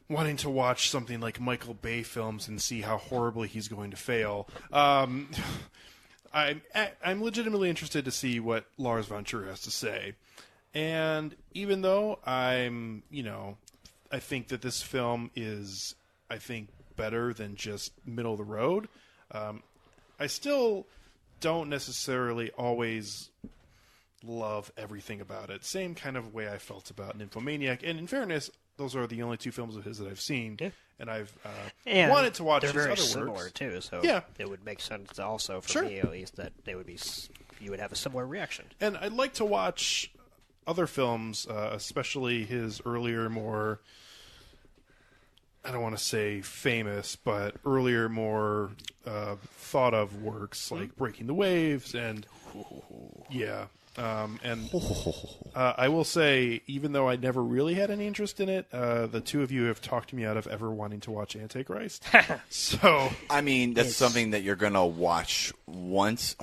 wanting to watch something like Michael Bay films and see how horribly he's going to fail. I'm legitimately interested to see what Lars Von Trier has to say. And even though I think that this film is, better than just middle of the road, I still don't necessarily always love everything about it. Same kind of way I felt about Nymphomaniac. And in fairness, those are the only two films of his that I've seen. Yeah. And I've wanted to watch his other works. They're very similar, too, so it would make sense also for me, at least, that you would have a similar reaction. And I'd like to watch other films, especially his earlier, more, I don't want to say famous, but earlier, more thought of works like Breaking the Waves and I will say, even though I never really had any interest in it, the two of you have talked me out of ever wanting to watch Antichrist. So, I mean, that's something that you're gonna watch once,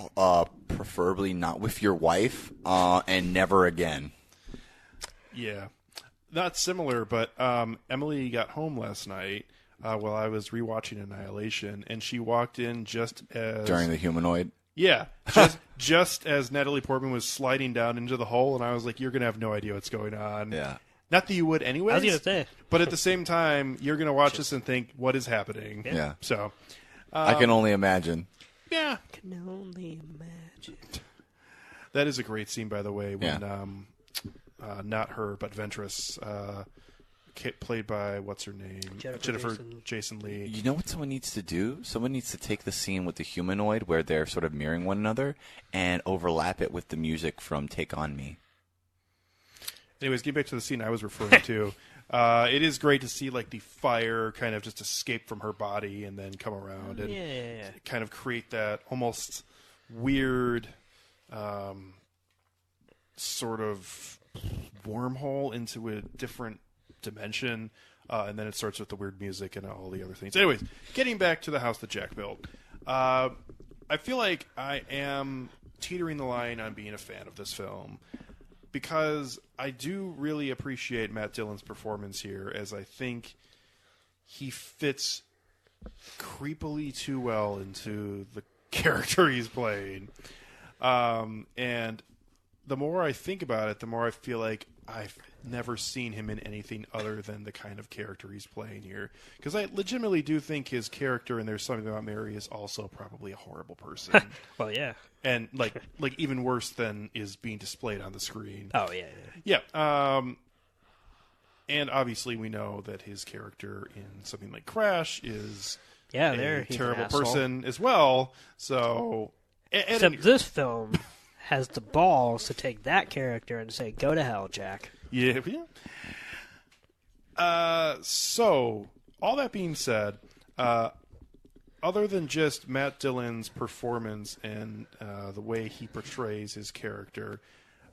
preferably not with your wife, and never again. Yeah, not similar, but Emily got home last night while I was rewatching Annihilation, and she walked in just as During the humanoid. Yeah, just as Natalie Portman was sliding down into the hole, and I was like, "You're gonna have no idea what's going on." Yeah. Not that you would anyways. I was gonna say. But at the same time, you're gonna watch this and think, "What is happening?" Yeah. So, I can only imagine. yeah, Can only imagine. that is a great scene, by the way. When not her, but Ventress, played by what's her name, Jennifer Jason Leigh. You know what someone needs to do? Someone needs to take the scene with the humanoid where they're sort of mirroring one another and overlap it with the music from Take On Me. Anyways, get back to the scene I was referring to. It is great to see like the fire kind of just escape from her body and then come around and kind of create that almost weird sort of wormhole into a different dimension, and then it starts with the weird music and all the other things. Anyways, getting back to the house that Jack built, I feel like I am teetering the line on being a fan of this film, because I do really appreciate Matt Dillon's performance here, as I think he fits creepily too well into the character he's playing. And the more I think about it, the more I feel like I've never seen him in anything other than the kind of character he's playing here. Because I legitimately do think his character in There's Something About Mary is also probably a horrible person. Well, yeah. And like even worse than is being displayed on the screen. Oh, yeah. Yeah. And obviously we know that his character in something like Crash is a terrible person as well. So, except this film has the balls to take that character and say, "Go to hell, Jack." Yeah. So, all that being said, other than just Matt Dillon's performance and the way he portrays his character,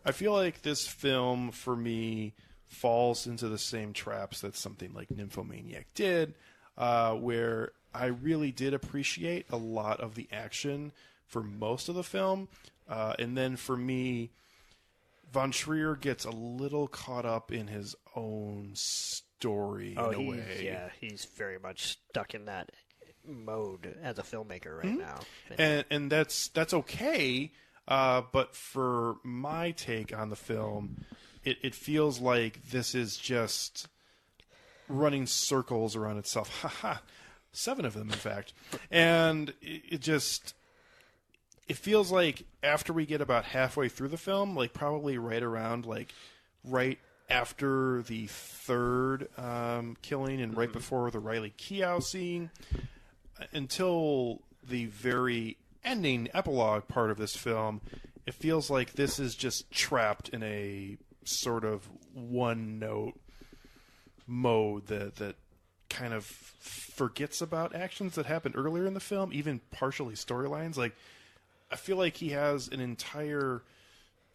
I feel like this film, for me, falls into the same traps that something like Nymphomaniac did, where I really did appreciate a lot of the action for most of the film. And then for me, Von Trier gets a little caught up in his own story in a way. Yeah, he's very much stuck in that mode as a filmmaker right now. And that's okay, but for my take on the film, it feels like this is just running circles around itself. Haha, 7 of them, in fact. And it feels like after we get about halfway through the film, like probably right around, like right after the third killing and right before the Riley Keough scene, until the very ending epilogue part of this film, it feels like this is just trapped in a sort of one-note mode that kind of forgets about actions that happened earlier in the film, even partially storylines. Like, I feel like he has an entire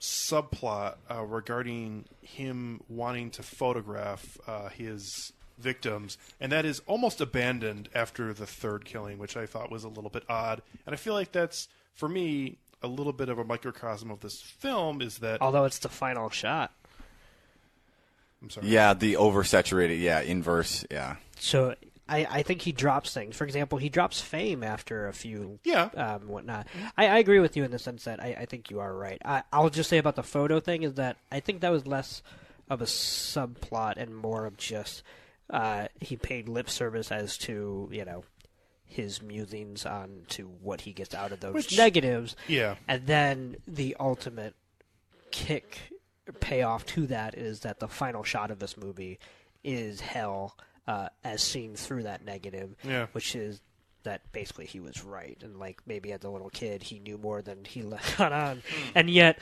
subplot regarding him wanting to photograph his victims, and that is almost abandoned after the third killing, which I thought was a little bit odd. And I feel like that's, for me, a little bit of a microcosm of this film, is that... Although it's the final shot. I'm sorry. Yeah, the oversaturated, inverse, yeah. So I think he drops things. For example, he drops fame after a few whatnot. I agree with you in the sense that I think you are right. I'll just say about the photo thing is that I think that was less of a subplot and more of just he paid lip service as to, his musings on to what he gets out of those negatives. Yeah. And then the ultimate payoff to that is that the final shot of this movie is hell, as seen through that negative, which is that basically he was right, and like maybe as a little kid he knew more than he let on, and yet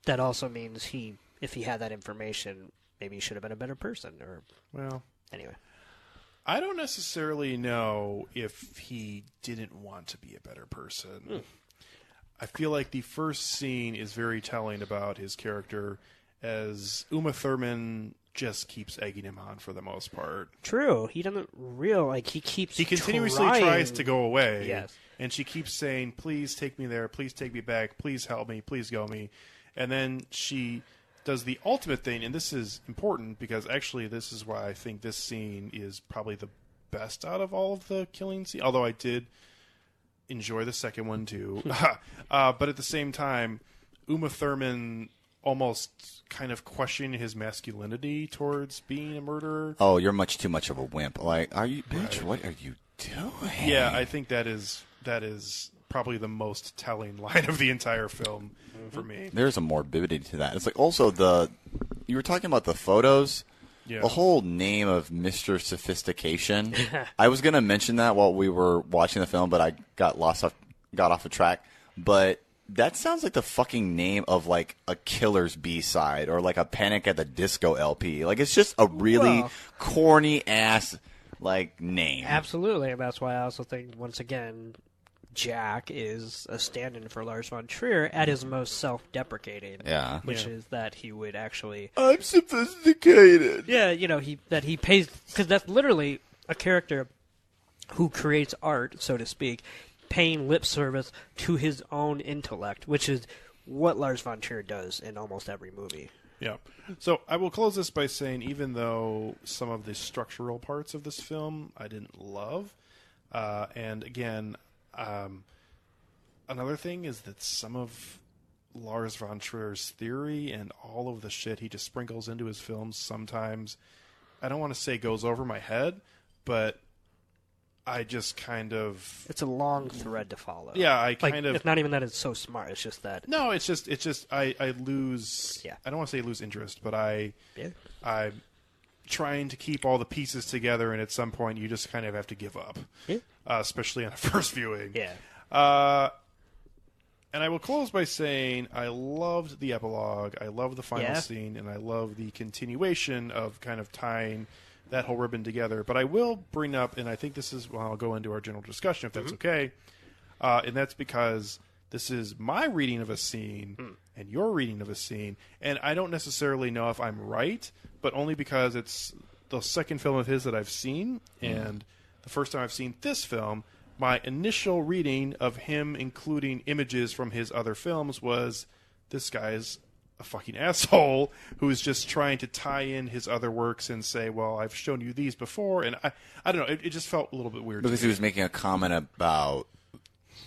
that also means if he had that information, maybe he should have been a better person. Or anyway, I don't necessarily know if he didn't want to be a better person. I feel like the first scene is very telling about his character, as Uma Thurman just keeps egging him on for the most part. True. He doesn't he continuously trying. Tries to go away. Yes. And she keeps saying, "Please take me there. Please take me back. Please help me. Please go me." And then she does the ultimate thing, and this is important because actually this is why I think this scene is probably the best out of all of the killing scenes, although I did enjoy the second one too. But at the same time, Uma Thurman almost kind of questioning his masculinity towards being a murderer. Oh, you're much too much of a wimp. Like, are you, bitch? What are you doing? Yeah, I think that is probably the most telling line of the entire film for me. There's a morbidity to that. It's like also you were talking about the photos. Yeah. The whole name of Mr. Sophistication. I was gonna mention that while we were watching the film, but I got off the track. But that sounds like the fucking name of like a Killer's B-side or like a Panic at the Disco LP. Like, it's just a really corny ass like name. Absolutely, and that's why I also think once again Jack is a stand-in for Lars Von Trier at his most self-deprecating. Yeah. Which is that he would actually... I'm sophisticated. Yeah, he pays... Because that's literally a character who creates art, so to speak, paying lip service to his own intellect, which is what Lars Von Trier does in almost every movie. Yeah. So I will close this by saying, even though some of the structural parts of this film I didn't love, and again, another thing is that some of Lars Von Trier's theory and all of the shit he just sprinkles into his films sometimes, I don't want to say goes over my head, but I just kind of... It's a long thread to follow. Yeah, I kind of... It's not even that it's so smart, it's just that... No, it's just I lose... Yeah. I don't want to say lose interest, but I'm trying to keep all the pieces together, and at some point you just kind of have to give up. Yeah. Especially on a first viewing. Yeah. And I will close by saying I loved the epilogue, I love the final Yeah. scene, and I love the continuation of kind of tying that whole ribbon together. But I will bring up, and I think this is, well, I'll go into our general discussion if that's okay, and that's because this is my reading of a scene and your reading of a scene, and I don't necessarily know if I'm right, but only because it's the second film of his that I've seen, and the first time I've seen this film, my initial reading of him including images from his other films was, this guy's a fucking asshole who's just trying to tie in his other works and say, well, I've shown you these before, and I don't know, it just felt a little bit weird. Because he was making a comment about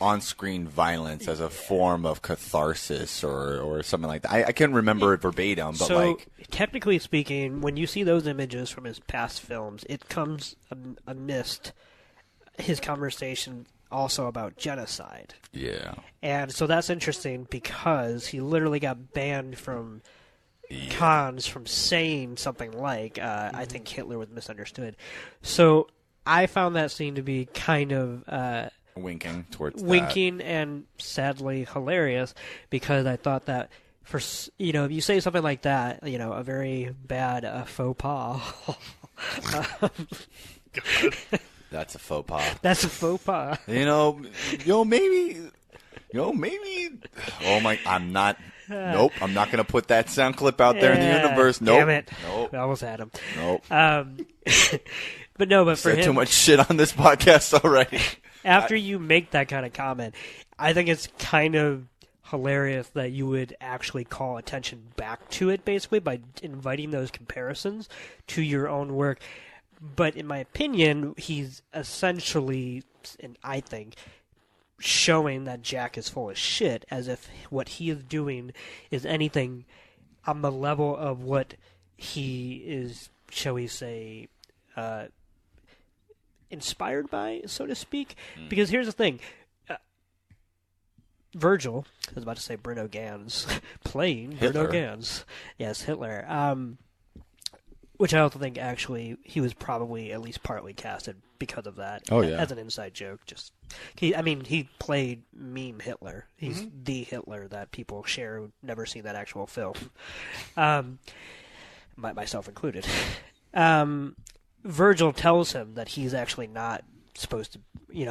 on-screen violence as a form of catharsis or something like that. I can't remember it verbatim, but so, technically speaking, when you see those images from his past films, it comes amidst his conversation also about genocide. Yeah. And so that's interesting because he literally got banned from cons from saying something like, I think Hitler was misunderstood. So I found that scene to be kind of... winking towards winking and sadly hilarious, because I thought that for if you say something like that, a very bad faux pas. That's a faux pas. That's a faux pas. Maybe. Oh my! I'm not. Nope. I'm not going to put that sound clip out there in the universe. Nope. Damn it. Nope. I almost had him. Nope. But for said him, too much shit on this podcast already. After you make that kind of comment, I think it's kind of hilarious that you would actually call attention back to it, basically, by inviting those comparisons to your own work. But in my opinion, he's essentially, and I think, showing that Jack is full of shit, as if what he is doing is anything on the level of what he is, shall we say, inspired by, so to speak. Because here's the thing. Virgil, I was about to say Bruno Ganz, playing Hitler. Bruno Ganz. Yes, Hitler. Which I also think actually he was probably at least partly casted because of that. Oh, yeah. As an inside joke. He played meme Hitler. He's the Hitler that people share who've never seen that actual film. Myself included. Virgil tells him that he's actually not supposed to,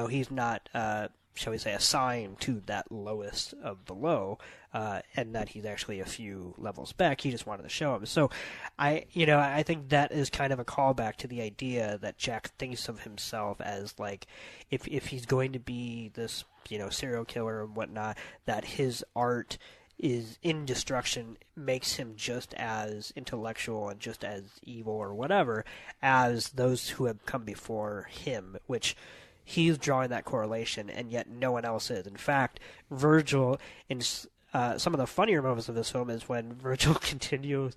he's not, shall we say, assigned to that lowest of the low, and that he's actually a few levels back. He just wanted to show him. So I think that is kind of a callback to the idea that Jack thinks of himself as, like, if he's going to be this, serial killer and whatnot, that his art is in destruction makes him just as intellectual and just as evil or whatever as those who have come before him, which he's drawing that correlation, and yet no one else is. In fact, Virgil, in some of the funnier moments of this film, is when Virgil continually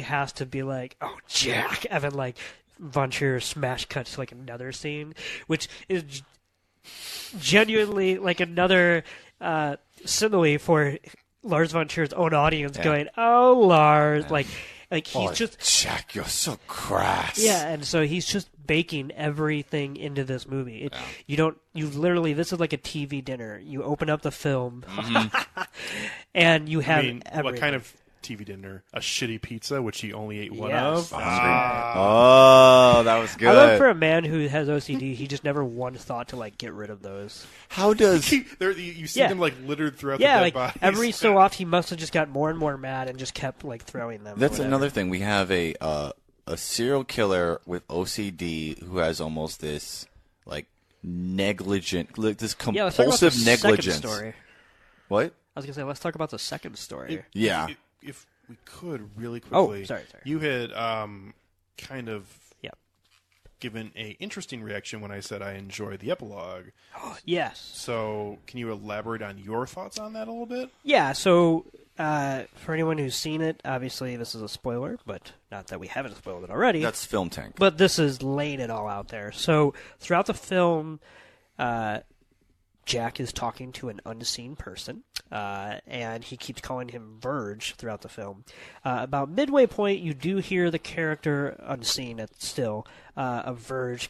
has to be like, "Oh, Jack," and then like Von Trier smash cuts to like another scene, which is genuinely like another simile for Lars Von Trier's own audience going, "Oh, Lars," like he's just Jack, you're so crass. Yeah, and so he's just baking everything into this movie. You literally, this is like a TV dinner. You open up the film, and you have everything. What kind of TV dinner a shitty pizza, which he only ate one Yes. of. Oh, that was good. I love for a man who has OCD, he just never once thought to like get rid of those. How does You see them like littered throughout the Yeah, dead like bodies. every so often he must have just got more and more mad and just kept like throwing them. That's another thing. We have a serial killer with OCD who has almost this like negligent, this let's talk about the compulsive negligence. second story. What? I was gonna say, let's talk about the second story. Yeah. If we could really quickly. Oh, sorry. You had kind of Yep. given a interesting reaction when I said I enjoyed the epilogue. Yes. So can you elaborate on your thoughts on that a little bit? Yeah. So for anyone who's seen it, obviously this is a spoiler, but not that we haven't spoiled it already. That's Film Tank. But this is laying it all out there. So throughout the film, Jack is talking to an unseen person, and he keeps calling him Verge throughout the film. About midway point, you do hear the character unseen still of Verge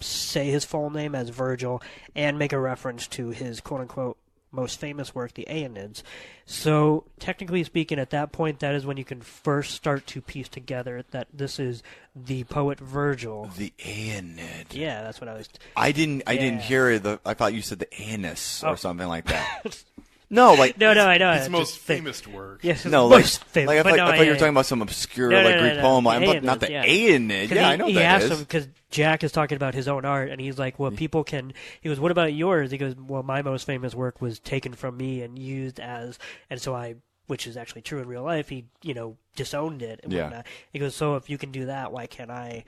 say his full name as Virgil and make a reference to his quote-unquote most famous work, the Aeneid. So, technically speaking, at that point, that is when you can first start to piece together that this is the poet Virgil. The Aeneid. Yeah, that's what I was... I didn't hear it. I thought you said the anus or something like that. No, I know. His most famous work. Yes, no, most famous. I but thought you were talking about some obscure Greek poem. Aeneid, Not the yeah. Aeneid. Yeah, I know he that asked is. him because Jack is talking about his own art, and he's like, "Well, people can." He goes, "What about yours?" He goes, "Well, my most famous work was taken from me and used as, and so I." Which is actually true in real life. He, disowned it and whatnot. He goes, so if you can do that, why can't I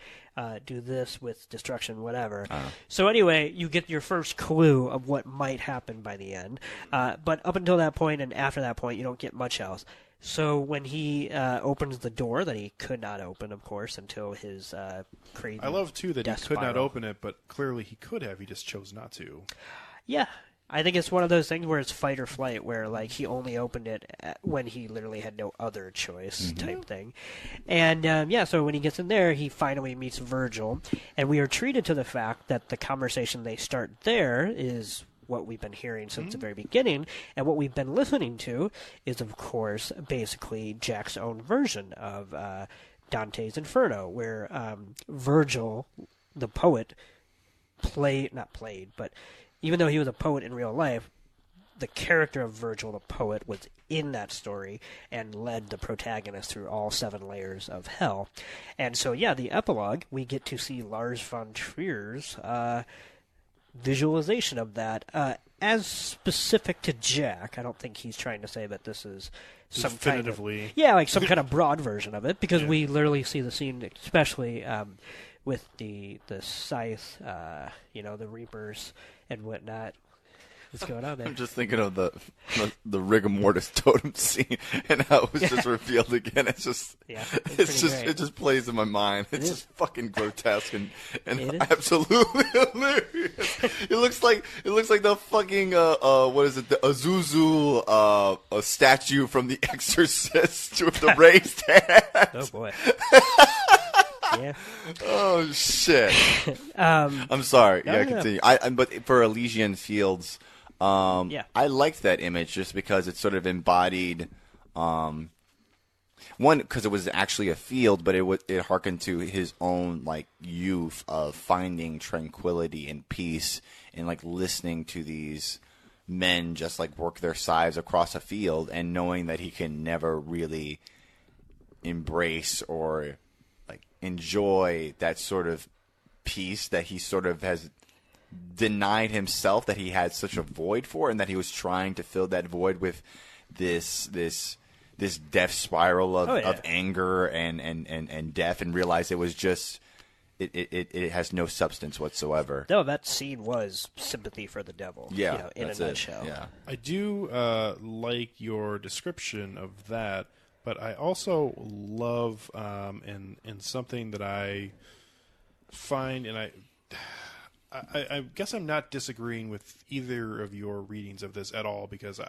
do this with destruction, whatever? So anyway, you get your first clue of what might happen by the end. But up until that point and after that point, you don't get much else. So when he opens the door that he could not open, of course, until his crazy I love, too, that he could not spiral. open it, but clearly he could have. He just chose not to. Yeah. I think it's one of those things where it's fight or flight, where like he only opened it when he literally had no other choice, type thing. And so when he gets in there, he finally meets Virgil, and we are treated to the fact that the conversation they start there is what we've been hearing since the very beginning, and what we've been listening to is, of course, basically Jack's own version of Dante's Inferno, where Virgil, the poet, but even though he was a poet in real life, the character of Virgil, the poet, was in that story and led the protagonist through all 7 layers of hell. And so, the epilogue, we get to see Lars Von Trier's visualization of that as specific to Jack. I don't think he's trying to say that this is some Definitively. some kind of broad version of it, because we literally see the scene, especially with the scythe, the reapers and whatnot. What's going on there? I'm just thinking of the rigor mortis totem scene and how it was just revealed again. It's just, it just plays in my mind. It's just fucking grotesque and absolutely hilarious. It looks like the fucking what is it? The Azuzu a statue from The Exorcist with the raised hands. Oh boy. Yeah. Oh shit. I'm sorry. No. Continue. But for Elysian Fields, I liked that image just because it sort of embodied, one, because it was actually a field, but it harkened to his own like youth of finding tranquility and peace and like listening to these men just like work their scythes across a field and knowing that he can never really embrace or like enjoy that sort of peace that he sort of has denied himself that he had such a void for, and that he was trying to fill that void with this death spiral of anger and death, and realized it was just it has no substance whatsoever. No, that scene was sympathy for the devil. Yeah, in a nutshell. Yeah, I do like your description of that, but I also love and something that I find, and I guess I'm not disagreeing with either of your readings of this at all, because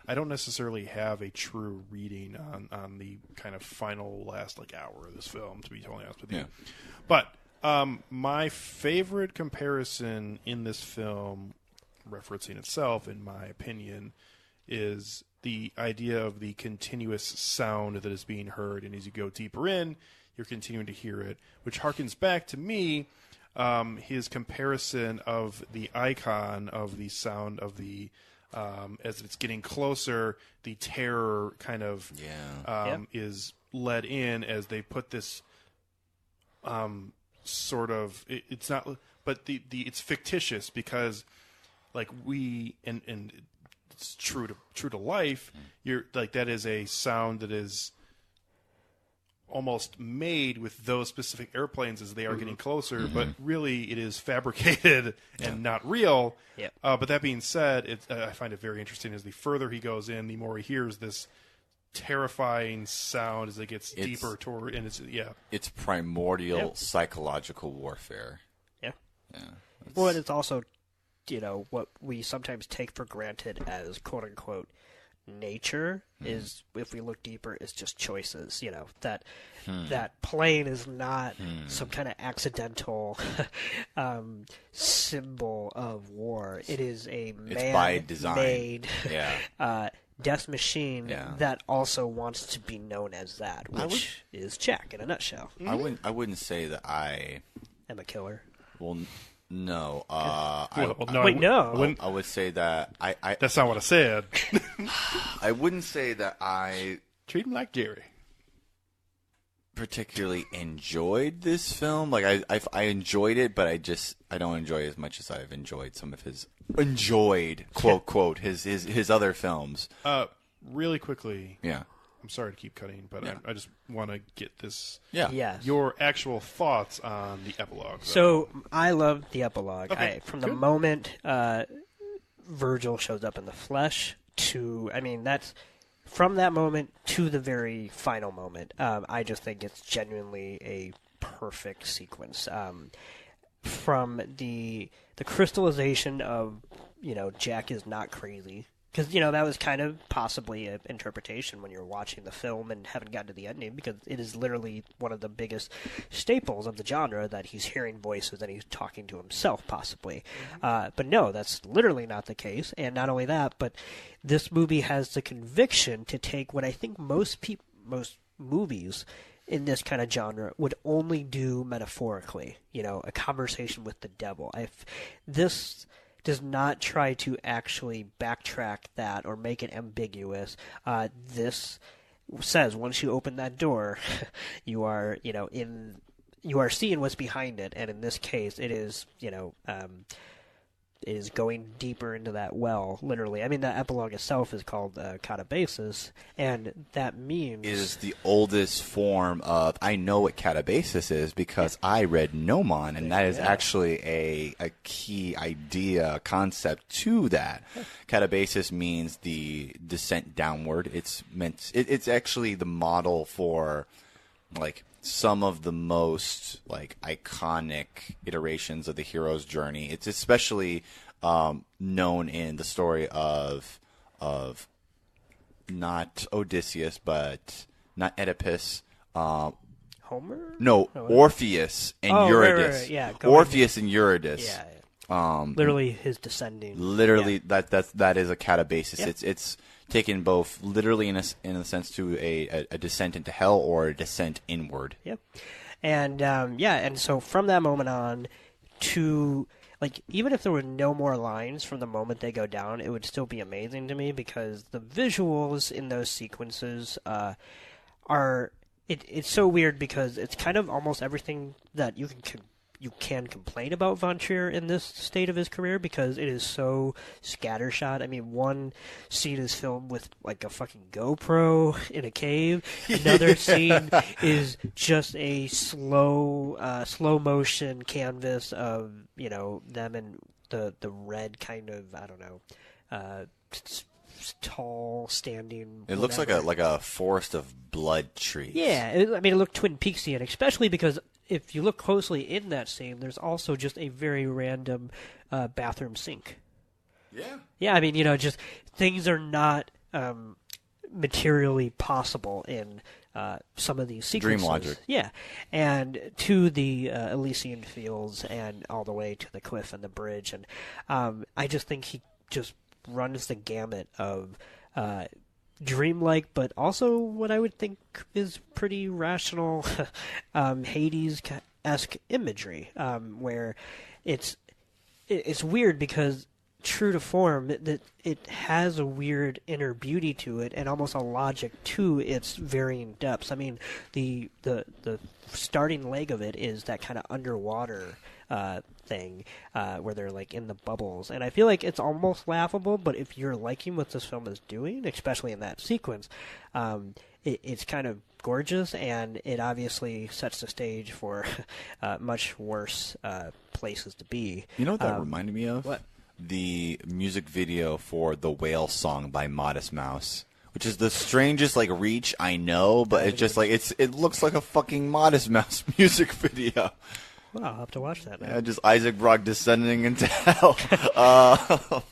I don't necessarily have a true reading on the kind of final last hour of this film, to be totally honest with you. But my favorite comparison in this film, referencing itself, in my opinion, is the idea of the continuous sound that is being heard, and as you go deeper in, you're continuing to hear it, which harkens back to me his comparison of the icon of the sound of the as it's getting closer, the terror kind of is led in as they put this sort of it's not, but the it's fictitious because like we and it's true to life. You're like that is a sound that is almost made with those specific airplanes as they are getting closer, but really it is fabricated and not real. Yep. But that being said, I find it very interesting as the further he goes in, the more he hears this terrifying sound as it gets deeper toward, and it's primordial psychological warfare. Yeah. Well, and it's also, what we sometimes take for granted as quote unquote nature is, if we look deeper, is just choices. That plane is not some kind of accidental symbol of war. It is a man-made death machine that also wants to be known as that, which is Jack in a nutshell. I wouldn't say that I am a killer. Well, no. Wait, no. I would say that I that's not what I said. I wouldn't say that I treat him like Jerry. Particularly enjoyed this film. Like I enjoyed it, but I don't enjoy it as much as I've enjoyed some of his quote his other films. Really quickly. Yeah. I'm sorry to keep cutting, but I just want to get this. Yeah. Yes. Your actual thoughts on the epilogue. So I love the epilogue. Okay. From the moment Virgil shows up in the flesh that's from that moment to the very final moment. I just think it's genuinely a perfect sequence. From the crystallization of Jack is not crazy. Because, that was kind of possibly an interpretation when you're watching the film and haven't gotten to the ending, because it is literally one of the biggest staples of the genre that he's hearing voices and he's talking to himself, possibly. But no, that's literally not the case. And not only that, but this movie has the conviction to take what I think most movies in this kind of genre would only do metaphorically, a conversation with the devil. This does not try to actually backtrack that or make it ambiguous. This says once you open that door, you are you are seeing what's behind it, and in this case, it is is going deeper into that well, literally. I mean, the epilogue itself is called catabasis, and that means... It is the oldest form of... I know what catabasis is because I read Gnomon, and that is actually a key idea, concept to that. Catabasis means the descent downward. It's actually the model for, like... some of the most iconic iterations of the hero's journey. It's especially known in the story of not Odysseus, but not Oedipus. Homer? No, Orpheus and Eurydice. Right. Yeah, Orpheus and Eurydice. Yeah. Literally his descending. Literally, that is a catabasis. Yeah. It's taken both literally in a sense to a descent into hell or a descent inward. Yep. And and so from that moment on to even if there were no more lines from the moment they go down, it would still be amazing to me because the visuals in those sequences are it's so weird because it's kind of almost everything that you can complain about Von Trier in this state of his career because it is so scattershot. I mean, one scene is filmed with a fucking GoPro in a cave. Another scene is just a slow motion canvas of them in the red kind of tall standing. It looks like a forest of blood trees. Yeah, it looked Twin Peaksy, and especially because if you look closely in that scene, there's also just a very random bathroom sink. Yeah. Yeah, I mean, just things are not materially possible in some of these sequences. Dream logic. Yeah, and to the Elysian fields and all the way to the cliff and the bridge, and I just think he just runs the gamut of dreamlike, but also what I would think is pretty rational Hades-esque imagery, where it's weird because true to form, it has a weird inner beauty to it and almost a logic to its varying depths. I mean, the starting leg of it is that kind of underwater thing where they're like in the bubbles, and I feel like it's almost laughable, but if you're liking what this film is doing, especially in that sequence, it's kind of gorgeous, and it obviously sets the stage for much worse places to be. You know what that reminded me of? What? The music video for The Whale Song by Modest Mouse, which is the strangest reach I know, but it's just it looks like a fucking Modest Mouse music video. Well, I'll have to watch that now. Yeah, just Isaac Brock descending into hell.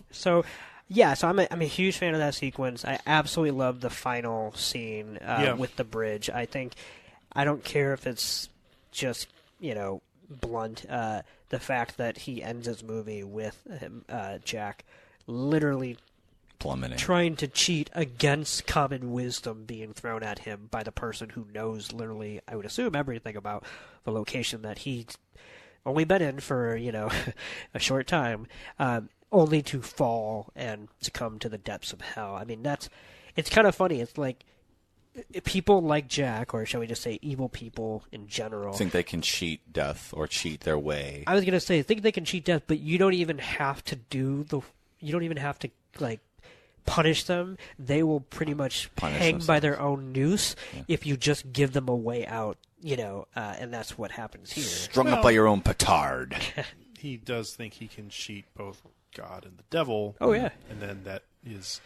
So I'm a huge fan of that sequence. I absolutely love the final scene with the bridge. I don't care if it's just, blunt. The fact that he ends his movie with him, Jack literally plummeting, trying to cheat against common wisdom being thrown at him by the person who knows literally, I would assume, everything about the location that he's only been in for, a short time, only to fall and succumb to the depths of hell. I mean, it's kind of funny. It's like people like Jack, or shall we just say evil people in general, think they can cheat death or cheat their way. I was going to say, think they can cheat death, but you don't even have to punish them. They will pretty much hang by their own noose if you just give them a way out, and that's what happens here. Strung up by your own petard. He does think he can cheat both God and the devil. Oh, yeah. And then that is...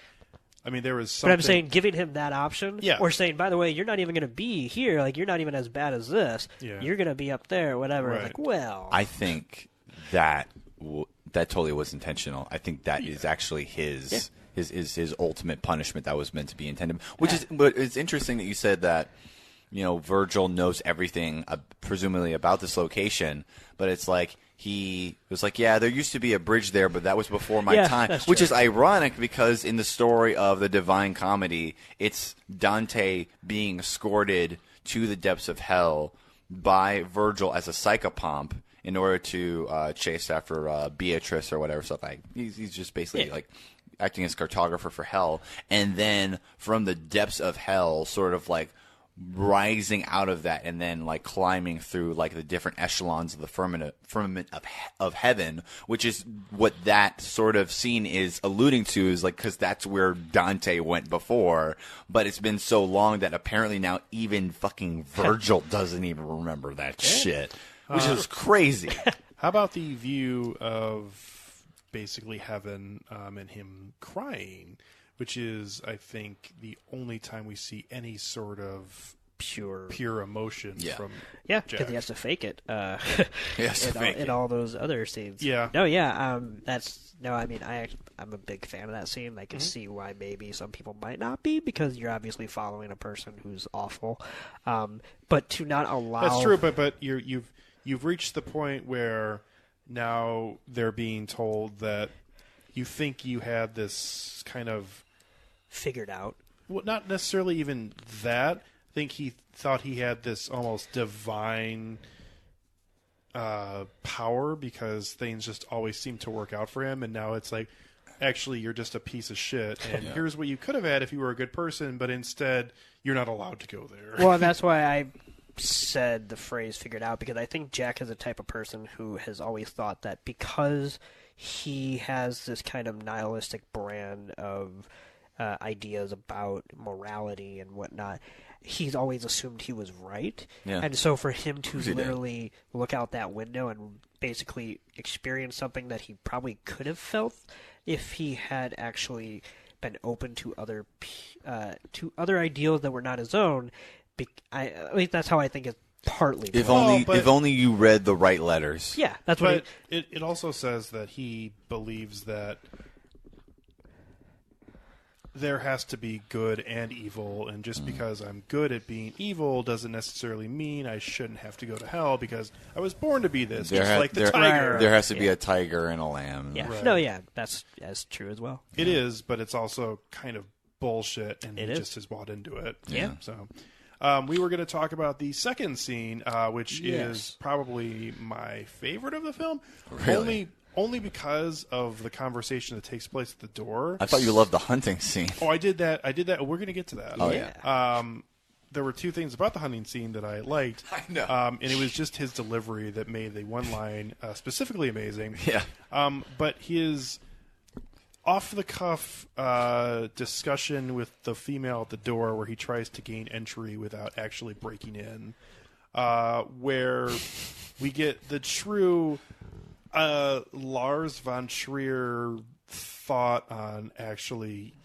I mean, there was something... But I'm saying giving him that option, yeah. Or saying, by the way, you're not even going to be here. Like, you're not even as bad as this. Yeah. You're going to be up there, whatever. Right. Like, well... I think that totally was intentional. I think that is actually his ultimate punishment that was meant to be intended. But it's interesting that you said that, Virgil knows everything, presumably about this location, but it's like... He was like, yeah, there used to be a bridge there, but that was before my time. Which is ironic because in the story of the Divine Comedy, it's Dante being escorted to the depths of hell by Virgil as a psychopomp in order to chase after Beatrice or whatever stuff. He's just basically acting as cartographer for hell. And then from the depths of hell, sort of rising out of that and then climbing through the different echelons of the firmament of heaven, which is what that sort of scene is alluding to, is because that's where Dante went before, but it's been so long that apparently now even fucking Virgil doesn't even remember that shit, which is crazy. How about the view of basically heaven and him crying, which is, I think, the only time we see any sort of pure emotion from Jack. Jack. Because he has to fake it. In all those other scenes. Yeah. No, yeah. I'm a big fan of that scene. I can see why maybe some people might not be, because you're obviously following a person who's awful. But to not allow... That's true, but you've reached the point where now they're being told that you think you had this kind of... figured out. Well, not necessarily even that. I think he thought he had this almost divine power because things just always seem to work out for him, and now it's like, actually, you're just a piece of shit, and here's what you could have had if you were a good person, but instead, you're not allowed to go there. Well, that's why I said the phrase figured out, because I think Jack is the type of person who has always thought that because he has this kind of nihilistic brand of ideas about morality and whatnot, he's always assumed he was right. Yeah. And so for him to literally look out that window and basically experience something that he probably could have felt if he had actually been open to other ideals that were not his own, at least that's how I think it partly. If only you read the right letters. Yeah, that's what. But it also says that he believes that there has to be good and evil, and just because I'm good at being evil doesn't necessarily mean I shouldn't have to go to hell because I was born to be this, like the tiger. There has to be a tiger and a lamb. Yeah. Right. No, yeah, that's as true as well. It is, but it's also kind of bullshit, and It he is. just has bought into it. Yeah. So, we were going to talk about the second scene, which Yes. is probably my favorite of the film. Really? Only because of the conversation that takes place at the door. I thought you loved the hunting scene. Oh, I did that. We're going to get to that. Oh, yeah. There were two things about the hunting scene that I liked. I know. And it was just his delivery that made the one line specifically amazing. Yeah. But his off-the-cuff discussion with the female at the door where he tries to gain entry without actually breaking in, where we get the true Lars Von Trier thought on actually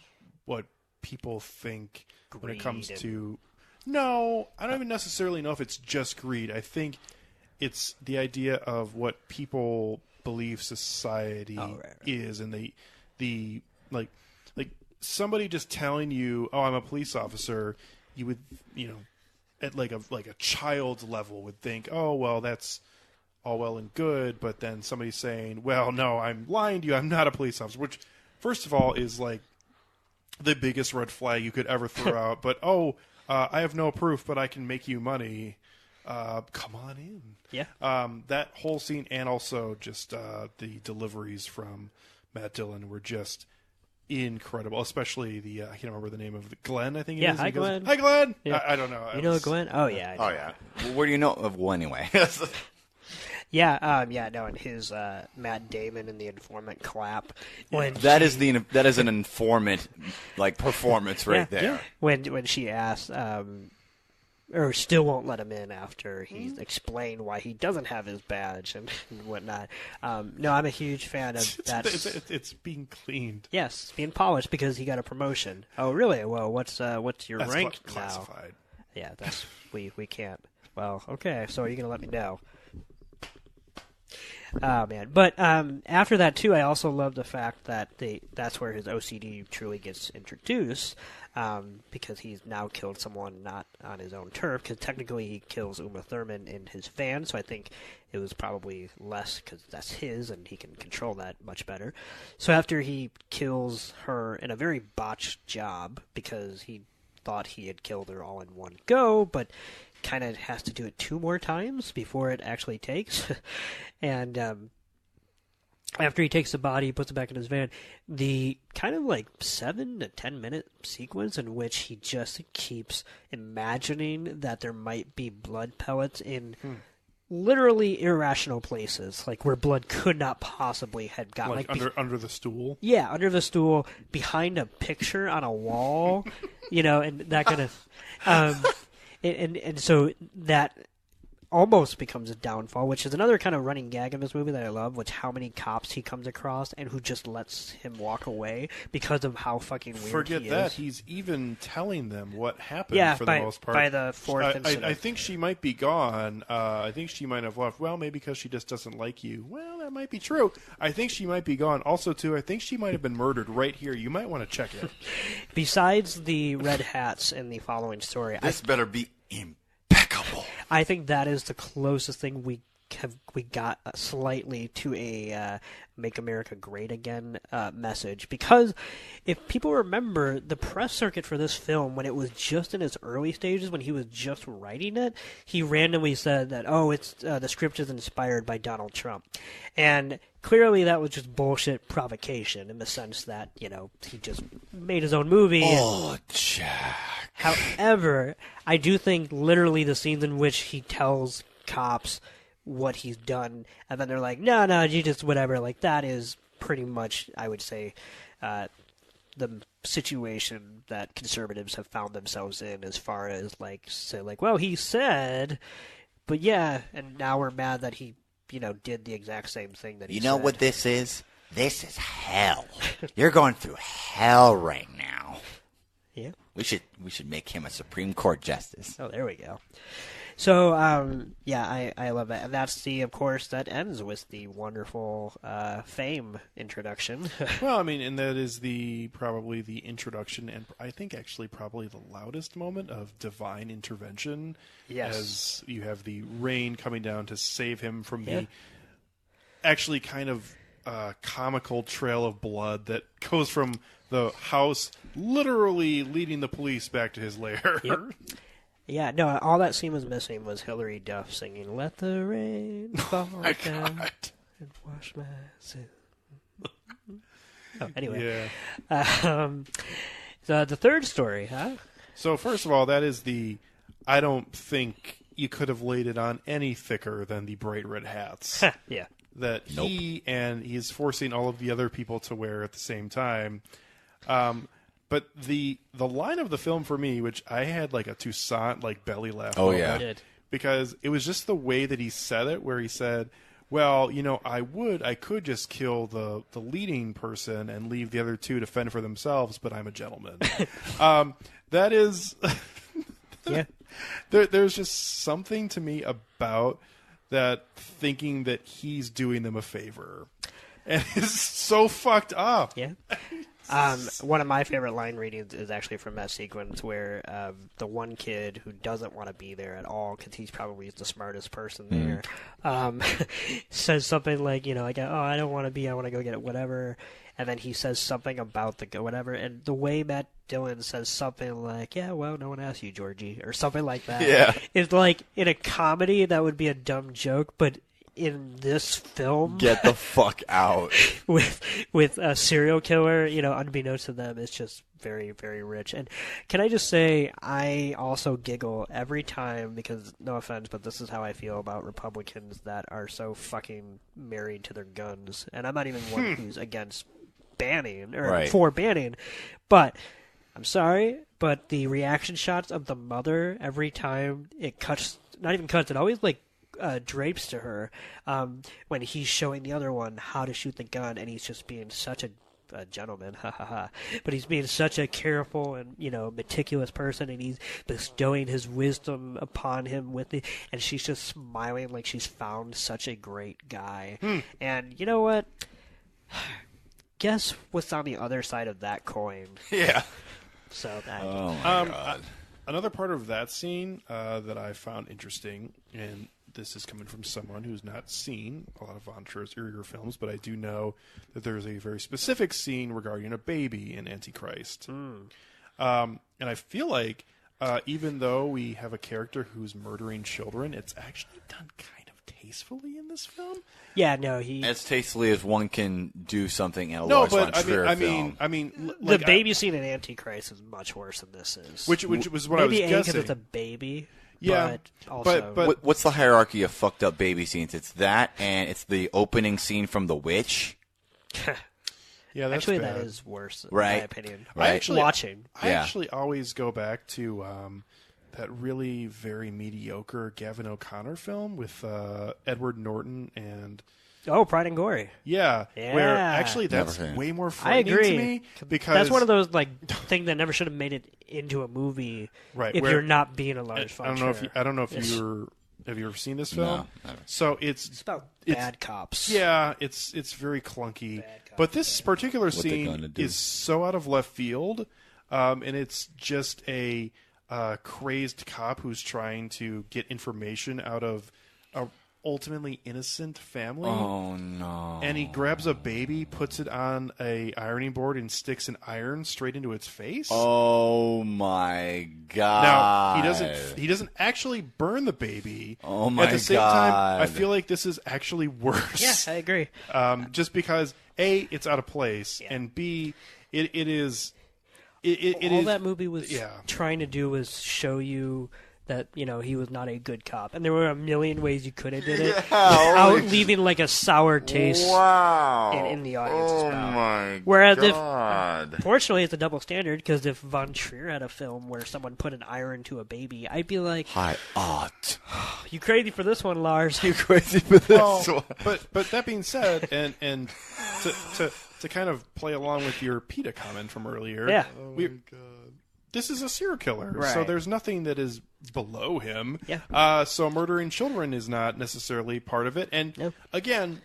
what people think when it comes Greed to... No, I don't even necessarily know if it's just greed. I think it's the idea of what people believe society is, and the like somebody just telling you, "Oh, I'm a police officer," you would, at like a child's level would think, "Oh, well, that's all well and good," but then somebody saying, "Well, no, I'm lying to you. I'm not a police officer," which, first of all, is like the biggest red flag you could ever throw out. But I have no proof, but I can make you money. Come on in. Yeah. That whole scene, and also just the deliveries from Matt Dillon were just incredible. Especially the I can't remember the name of Glenn. I think it is. Hi, He goes, Glenn. Hi, Glenn. Yeah. I don't know. You know Glenn? Oh, yeah. Oh, yeah. Well, where do you know of one anyway? Yeah, no, and his Matt Damon in The Informant clap. That is an informant performance right there. Yeah. When she asks, or still won't let him in after he's explained why he doesn't have his badge and whatnot. No, I'm a huge fan of that. It's being cleaned. Yes, being polished because he got a promotion. Oh, really? Well, what's your That's rank now? classified. Yeah, that's we can't. Well, okay. So are you gonna let me know? Oh man! But after that too, I also love the fact that that's where his OCD truly gets introduced, because he's now killed someone not on his own turf. Because technically, he kills Uma Thurman in his van, so I think it was probably less because that's his and he can control that much better. So after he kills her in a very botched job because he thought he had killed her all in one go, but kind of has to do it 2 more times before it actually takes. And after he takes the body, he puts it back in his van, the kind of 7 to 10 minute sequence in which he just keeps imagining that there might be blood pellets in literally irrational places, like where blood could not possibly have gotten, under the stool. Yeah, under the stool, behind a picture on a wall, and that kind of and so that almost becomes a downfall, which is another kind of running gag in this movie that I love, which how many cops he comes across and who just lets him walk away because of how fucking weird Forget he that. is. He's even telling them what happened for the most part. By the fourth incident. I think she might be gone. I think she might have left. Well, maybe because she just doesn't like you. Well, that might be true. I think she might be gone. Also, too, I think she might have been murdered right here. You might want to check it. Besides the red hats in the following story, This better be impeccable. I think that is the closest thing we got slightly to a "Make America Great Again" message. Because if people remember the press circuit for this film, when it was just in its early stages, when he was just writing it, he randomly said that it's the script is inspired by Donald Trump, and clearly that was just bullshit provocation in the sense that he just made his own movie. Oh, Jack. However, I do think literally the scenes in which he tells cops what he's done, and then they're like, no, you just whatever, that is pretty much, I would say, the situation that conservatives have found themselves in as far as, well, he said, but yeah, and now we're mad that he, did the exact same thing that he said. You know what this is? This is hell. You're going through hell right now. Yeah. We should make him a Supreme Court justice. Oh, there we go. So, I love that. And that's of course, that ends with the wonderful Fame introduction. Well, I mean, and that is probably the introduction, and I think actually probably the loudest moment of divine intervention. Yes. As you have the rain coming down to save him from the actually kind of comical trail of blood that goes from the house, literally leading the police back to his lair. Yep. Yeah, no, all that scene was missing was Hilary Duff singing, "Let the rain fall down and wash my sins." Oh, anyway. Yeah. So the third story, huh? So first of all, that is I don't think you could have laid it on any thicker than the bright red hats. Yeah. That he's forcing all of the other people to wear at the same time. But the line of the film for me, which I had like a Toussaint belly laugh. Oh yeah, because it was just the way that he said it, where he said, "Well, I could just kill the leading person and leave the other two to fend for themselves, but I'm a gentleman." That is, yeah. There's just something to me about that, thinking that he's doing them a favor, and it's so fucked up. Yeah. One of my favorite line readings is actually from that sequence where the one kid who doesn't want to be there at all because he's probably the smartest person there says something like, oh, I don't want to be, I want to go get it, whatever. And then he says something about the whatever. And the way Matt Dillon says something like, yeah, well, no one asked you, Georgie, or something like that. Yeah. It's like, in a comedy, that would be a dumb joke, but in this film, get the fuck out. with a serial killer, unbeknownst to them, it's just very, very rich. And can I just say, I also giggle every time because, no offense, but this is how I feel about Republicans that are so fucking married to their guns. And I'm not even one who's against banning or for banning, but I'm sorry, but the reaction shots of the mother every time it cuts, not even cuts, it always drapes to her when he's showing the other one how to shoot the gun, and he's just being such a gentleman, but he's being such a careful and meticulous person, and he's bestowing his wisdom upon him and she's just smiling like she's found such a great guy. And you know what? Guess what's on the other side of that coin? Yeah. So that. Oh my God. Another part of that scene that I found interesting, and this is coming from someone who's not seen a lot of Von Trier's earlier films, but I do know that there's a very specific scene regarding a baby in Antichrist. And I feel like even though we have a character who's murdering children, it's actually done kind of tastefully in this film. Yeah, no, as tastefully as one can do something in a Lars Von Trier film. I mean, the baby scene in Antichrist is much worse than this is. Which was what I was guessing. Maybe because it's a baby. Yeah, but also, but what's the hierarchy of fucked up baby scenes? It's that, and it's the opening scene from The Witch. Yeah, that's actually bad. That is worse, right? In my opinion. Right. I actually always go back to that really very mediocre Gavin O'Connor film with Edward Norton and. Oh, Pride and Glory. Yeah. Where actually that's way more frightening to me because that's one of those things that never should have made it into a movie. Right. If you're not being a Lars Von Trier. I don't know if have you ever seen this film? No, never. So it's about bad cops. Yeah, it's very clunky. But this particular scene is so out of left field, and it's just a crazed cop who's trying to get information out of a ultimately innocent family. Oh no. And he grabs a baby, puts it on a ironing board, and sticks an iron straight into its face. Oh my God. Now he doesn't actually burn the baby. Oh my God. At the same time, I feel like this is actually worse. Yeah, I agree. Just because A, it's out of place, and B, it is all that movie was trying to do was show you that he was not a good cop, and there were a million ways you could have did it without leaving a sour taste in the audience's mouth. My Whereas God. Fortunately, it's a double standard, because if Von Trier had a film where someone put an iron to a baby, I'd be like, I ought. You crazy for this one, Lars? You crazy for this one? But that being said, and to kind of play along with your PETA comment from earlier, God. This is a serial killer, right. So there's nothing that is below him. Yeah. So murdering children is not necessarily part of it. And again,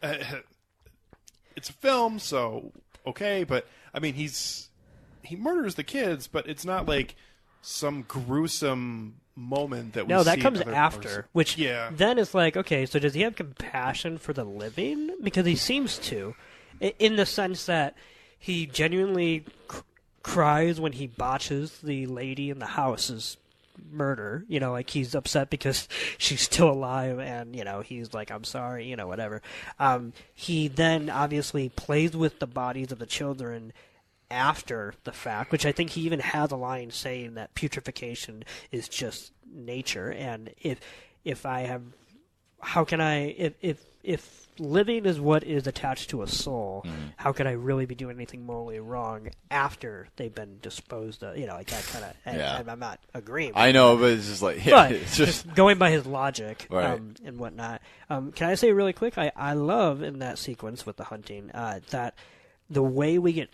it's a film, so okay. But I mean, he murders the kids, but it's not like some gruesome moment that we No, that see comes another after, person. which Yeah. then it's like, okay, so does he have compassion for the living? Because he seems to, in the sense that he genuinely cries when he botches the lady in the house's murder. You know, like he's upset because she's still alive, and you know he's like, I'm sorry, you know, whatever. He then obviously plays with the bodies of the children after the fact, which I think he even has a line saying that putrefaction is just nature, and if I have, how can I, if living is what is attached to a soul, how could I really be doing anything morally wrong after they've been disposed of? You know, like I kind of, I'm not agreeing with I know, that. but it's just like, But it's just going by his logic Right. And whatnot. Can I say really quick? I love in that sequence with the hunting that the way we get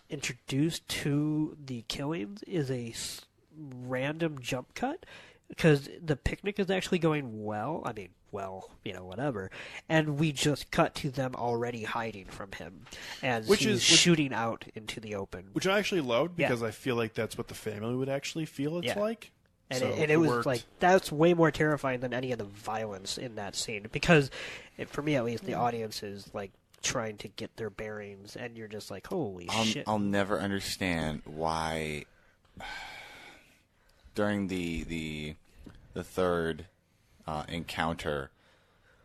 introduced to the killings is a random jump cut, because the picnic is actually going well. I mean, well, you know, whatever. And we just cut to them already hiding from him, and he's shooting out into the open. Which I actually loved, because I feel like that's what the family would actually feel it's like. And, so it was worked. like, that's way more terrifying than any of the violence in that scene, because for me at least, the audience is like trying to get their bearings, and you're just like, holy shit. I'll never understand why during the third encounter,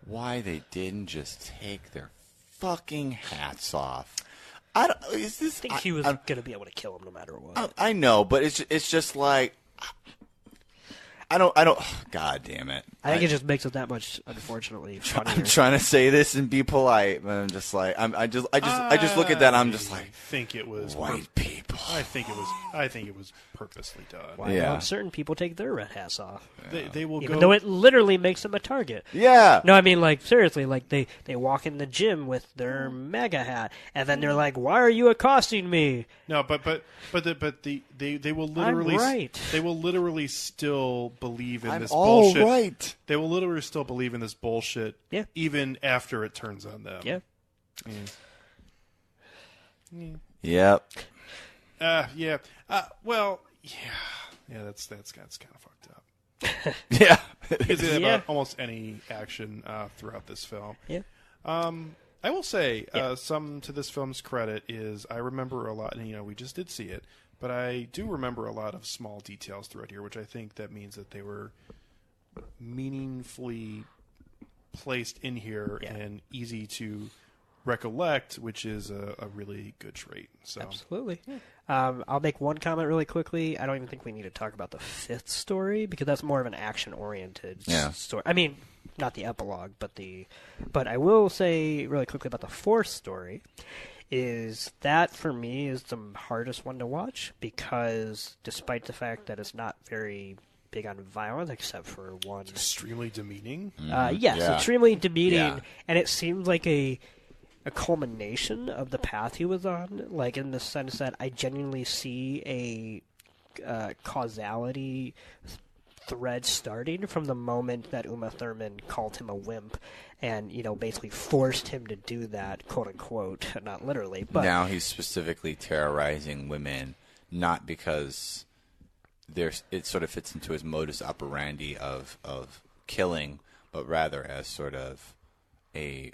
why they didn't just take their fucking hats off. I think he was going to be able to kill him no matter what. I know, but it's just like, I don't. God damn it! I think it just makes it that much, unfortunately, funnier. I'm trying to say this and be polite, but I'm just like, I just look at that. I'm just like, think it was white people. I think it was purposely done. Why don't certain people take their red hats off? They will Even go. though it literally makes them a target. Yeah. No, I mean, like, seriously, like, they walk in the gym with their MAGA hat, and then they're like, why are you accosting me? No, but they will literally. I'm right. They will literally still believe in this all bullshit. right. They will literally still believe in this bullshit. Yeah. Even after it turns on them. Yeah. Yep. Yeah. Well, yeah. Yeah, that's kind of fucked up. Yeah. You can say that about almost any action throughout this film. Yeah. I will say, some to this film's credit is I remember a lot, and you know, we just did see it, but I do remember a lot of small details throughout here, which I think that means that they were meaningfully placed in here and easy to recollect, which is a really good trait. So. Absolutely. I'll make one comment really quickly. I don't even think we need to talk about the fifth story, because that's more of an action-oriented story. I mean, not the epilogue, but I will say really quickly about the fourth story, is that for me is the hardest one to watch, because despite the fact that it's not very big on violence, except for one. Extremely demeaning. Extremely demeaning, Yeah. and it seems like a culmination of the path he was on, like in the sense that I genuinely see a causality thread starting from the moment that Uma Thurman called him a wimp and, you know, basically forced him to do that, quote unquote, not literally, but Now he's specifically terrorizing women, not because it sort of fits into his modus operandi of killing, but rather as sort of a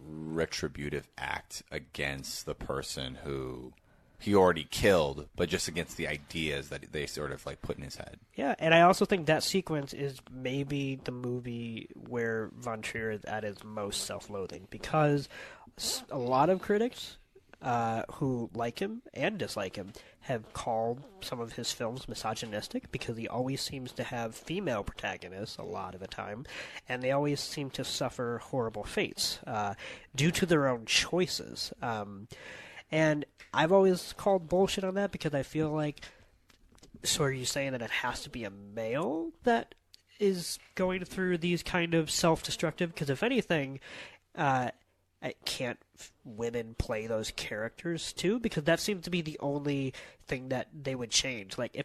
retributive act against the person who he already killed, but just against the ideas that they sort of like put in his head. Yeah, and I also think that sequence is maybe the movie where Von Trier is at his most self-loathing, because a lot of critics who like him and dislike him have called some of his films misogynistic, because he always seems to have female protagonists a lot of the time, and they always seem to suffer horrible fates due to their own choices. And I've always called bullshit on that, because I feel like, so are you saying that it has to be a male that is going through these kind of self-destructive? Because if anything, can't women play those characters too? Because that seems to be the only thing that they would change. Like,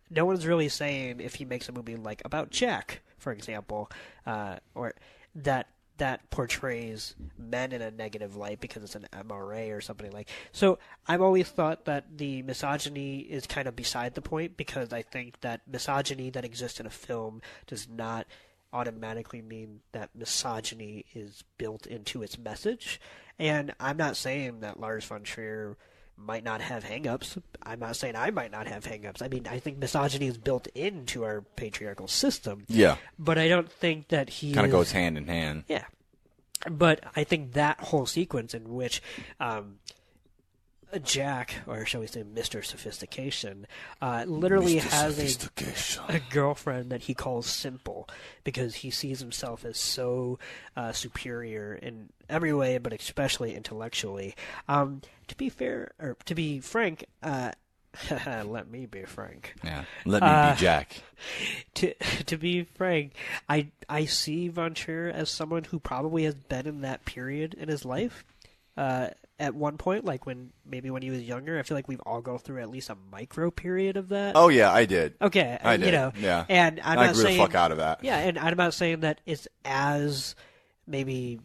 no one's really saying if he makes a movie like about Jack, for example, or that that portrays men in a negative light because it's an MRA or something like. So I've always thought that the misogyny is kind of beside the point, because I think that misogyny that exists in a film does not automatically mean that misogyny is built into its message. And I'm not saying that Lars von Trier might not have hang-ups. I'm not saying I might not have hang-ups. I mean, I think misogyny is built into our patriarchal system. Yeah. But I don't think that he kind of goes hand in hand. Yeah. But I think that whole sequence in which Jack, or shall we say Mr. Sophistication, literally Mr. has a girlfriend that he calls simple, because he sees himself as so superior in every way, but especially intellectually. To be fair, or to be frank, let me be frank. Yeah, let me be Jack. To be frank, I see Von Trier as someone who probably has been in that period in his life. At one point, like when he was younger, I feel like we've all gone through at least a micro period of that. Oh yeah, I did. Okay, I did. You know, yeah. And I'm I not grew saying the fuck out of that. Yeah, and I'm not saying that it's as maybe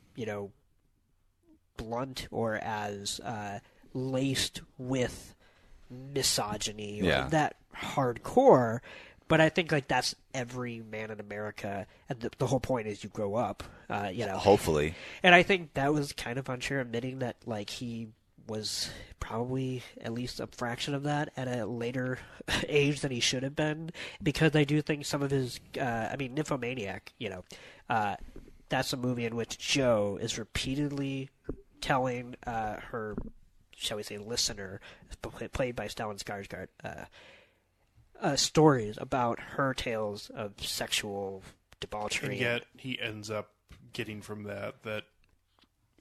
blunt or as laced with misogyny or that hardcore. But I think like that's every man in America, and the whole point is you grow up, Hopefully. And I think that was kind of Von Trier admitting that like he was probably at least a fraction of that at a later age than he should have been, because I do think some of his, Nymphomaniac, that's a movie in which Jo is repeatedly telling her, shall we say, listener, played by Stellan Skarsgård, stories about her tales of sexual debauchery. And yet he ends up getting from that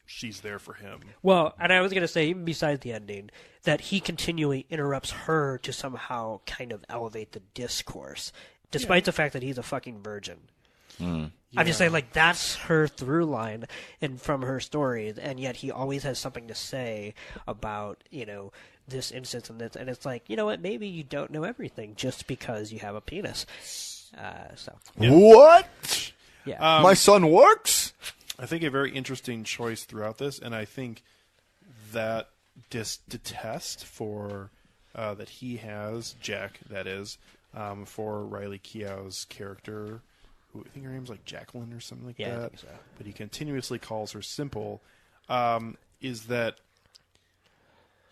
she's there for him. Well, and I was going to say, even besides the ending, that he continually interrupts her to somehow kind of elevate the discourse, despite the fact that he's a fucking virgin. Mm. I'm just saying, like, that's her through line and from her stories, and yet he always has something to say about, this instance and this, and it's like, you know what, maybe you don't know everything just because you have a penis. What? Yeah. My son works? I think a very interesting choice throughout this, and I think that detest for that he has, Jack, that is, for Riley Keough's character, who I think her name's like Jacqueline or something like that, I think so. But he continuously calls her Simple, is that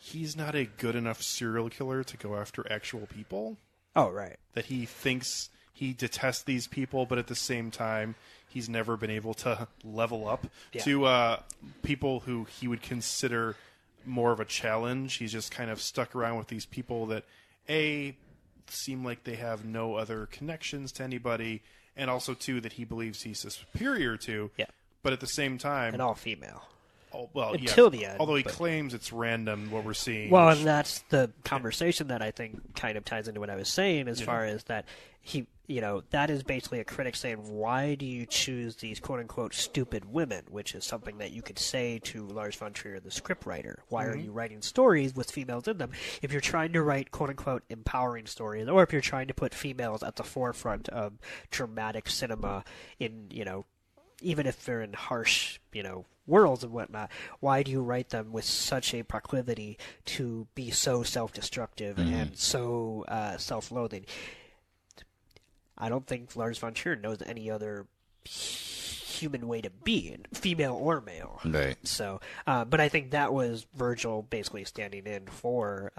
he's not a good enough serial killer to go after actual people. Oh, right. That he thinks he detests these people, but at the same time, he's never been able to level up to people who he would consider more of a challenge. He's just kind of stuck around with these people that, A, seem like they have no other connections to anybody, and also, too, that he believes he's superior to. Yeah. But at the same time... And all female. Until the end. Although he claims it's random what we're seeing. Well, and that's the conversation that I think kind of ties into what I was saying, as far as that he, that is basically a critic saying, why do you choose these quote-unquote stupid women, which is something that you could say to Lars von Trier, the scriptwriter. Why are you writing stories with females in them? If you're trying to write quote-unquote empowering stories, or if you're trying to put females at the forefront of dramatic cinema in, even if they're in harsh, worlds and whatnot, why do you write them with such a proclivity to be so self-destructive and so self-loathing? I don't think Lars von Trier knows any other human way to be, female or male. Right. So, but I think that was Virgil basically standing in for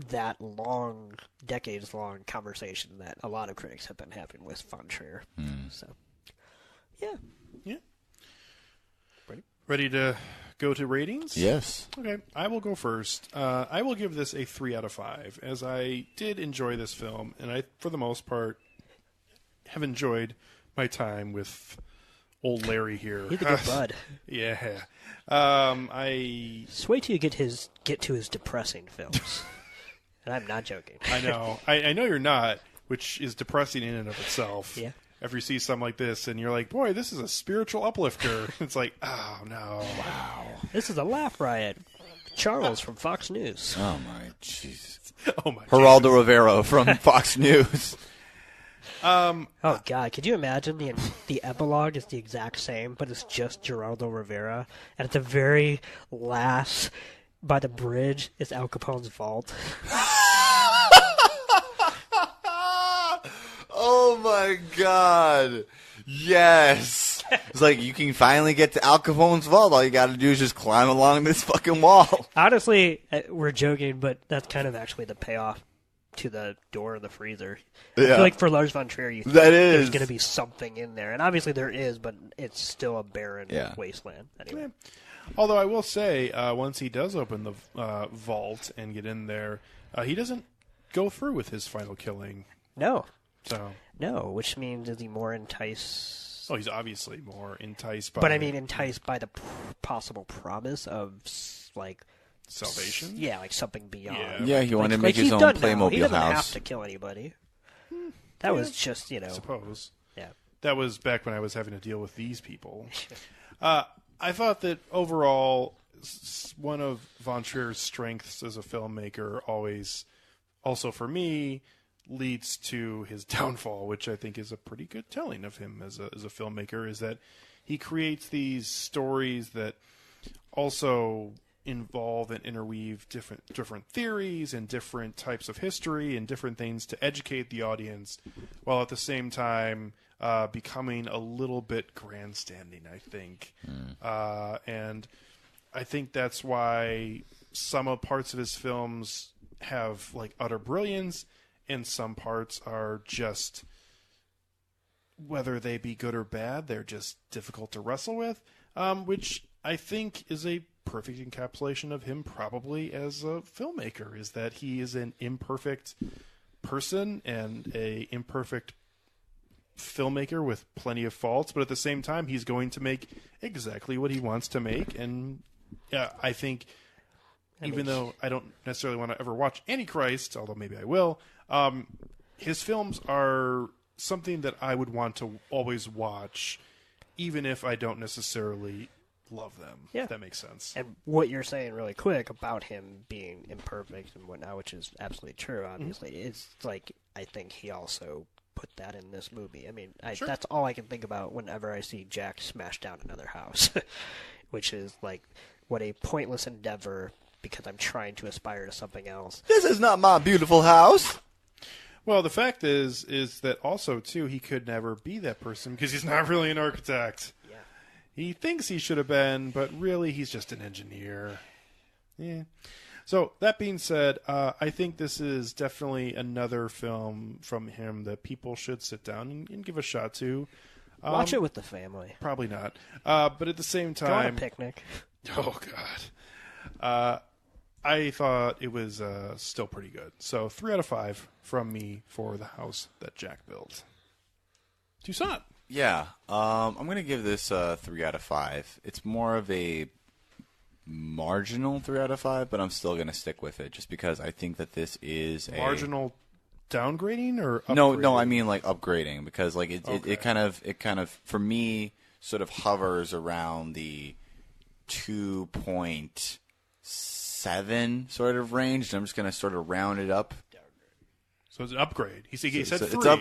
that long, decades-long conversation that a lot of critics have been having with von Trier. So, yeah. Ready to go to ratings? Yes. Okay, I will go first. I will give this a 3 out of 5, as I did enjoy this film, and I, for the most part, have enjoyed my time with old Larry here. He's a good bud. Yeah. Just wait till you get to his depressing films. And I'm not joking. I know. I know you're not, which is depressing in and of itself. Yeah. After you see something like this, and you're like, boy, this is a spiritual uplifter. It's like, oh, no. Wow. This is a laugh riot. Charles from Fox News. Oh, my Jesus. Oh, my Geraldo Rivera from Fox News. Oh God! Could you imagine the epilogue is the exact same, but it's just Geraldo Rivera, and at the very last, by the bridge, is Al Capone's vault. Oh my God! Yes. It's like you can finally get to Al Capone's vault. All you got to do is just climb along this fucking wall. Honestly, we're joking, but that's kind of actually the payoff to the door of the freezer. Yeah. I feel like for Lars Von Trier, you think there's going to be something in there. And obviously there is, but it's still a barren wasteland. Anyway. Yeah. Although I will say, once he does open the vault and get in there, he doesn't go through with his final killing. No. So. No, which means is he more enticed? Oh, he's obviously more enticed by... But I mean enticed by the possible promise of, like... salvation? Yeah, like something beyond. Yeah, he wanted to make like his own Playmobil He doesn't house. have to kill anybody. That was just, I suppose. Yeah. That was back when I was having to deal with these people. I thought that overall, one of Von Trier's strengths as a filmmaker always, also for me, leads to his downfall, which I think is a pretty good telling of him as a filmmaker, is that he creates these stories that also involve and interweave different theories and different types of history and different things to educate the audience, while at the same time becoming a little bit grandstanding, I think. And I think that's why some of parts of his films have like utter brilliance, and some parts are just, whether they be good or bad, they're just difficult to wrestle with, which I think is a perfect encapsulation of him probably as a filmmaker, is that he is an imperfect person and a imperfect filmmaker with plenty of faults, but at the same time he's going to make exactly what he wants to make. And yeah, I think even though I don't necessarily want to ever watch Antichrist, although maybe I will, his films are something that I would want to always watch, even if I don't necessarily love them. Yeah. If that makes sense. And what you're saying really quick about him being imperfect and whatnot, which is absolutely true, obviously, is like, I think he also put that in this movie. I mean, Sure. That's all I can think about whenever I see Jack smash down another house, which is like, what a pointless endeavor because I'm trying to aspire to something else. This is not my beautiful house. Well, the fact is that also, too, he could never be that person because he's not really an architect. Yeah. He thinks he should have been, but really he's just an engineer. Yeah. So, that being said, I think this is definitely another film from him that people should sit down and give a shot to. Watch it with the family. Probably not. But at the same time... Go on a picnic. Oh, God. I thought it was still pretty good. So 3 out of 5 from me for The House That Jack Built. Toussaint. Yeah, I'm going to give this 3 out of 5. It's more of a marginal 3 out of 5, but I'm still going to stick with it just because I think that this is marginal downgrading or upgrading? upgrading? No, I mean like upgrading because like it kind of for me sort of hovers around the 2.7 sort of range. I'm just going to sort of round it up. So it's an upgrade. He said 3.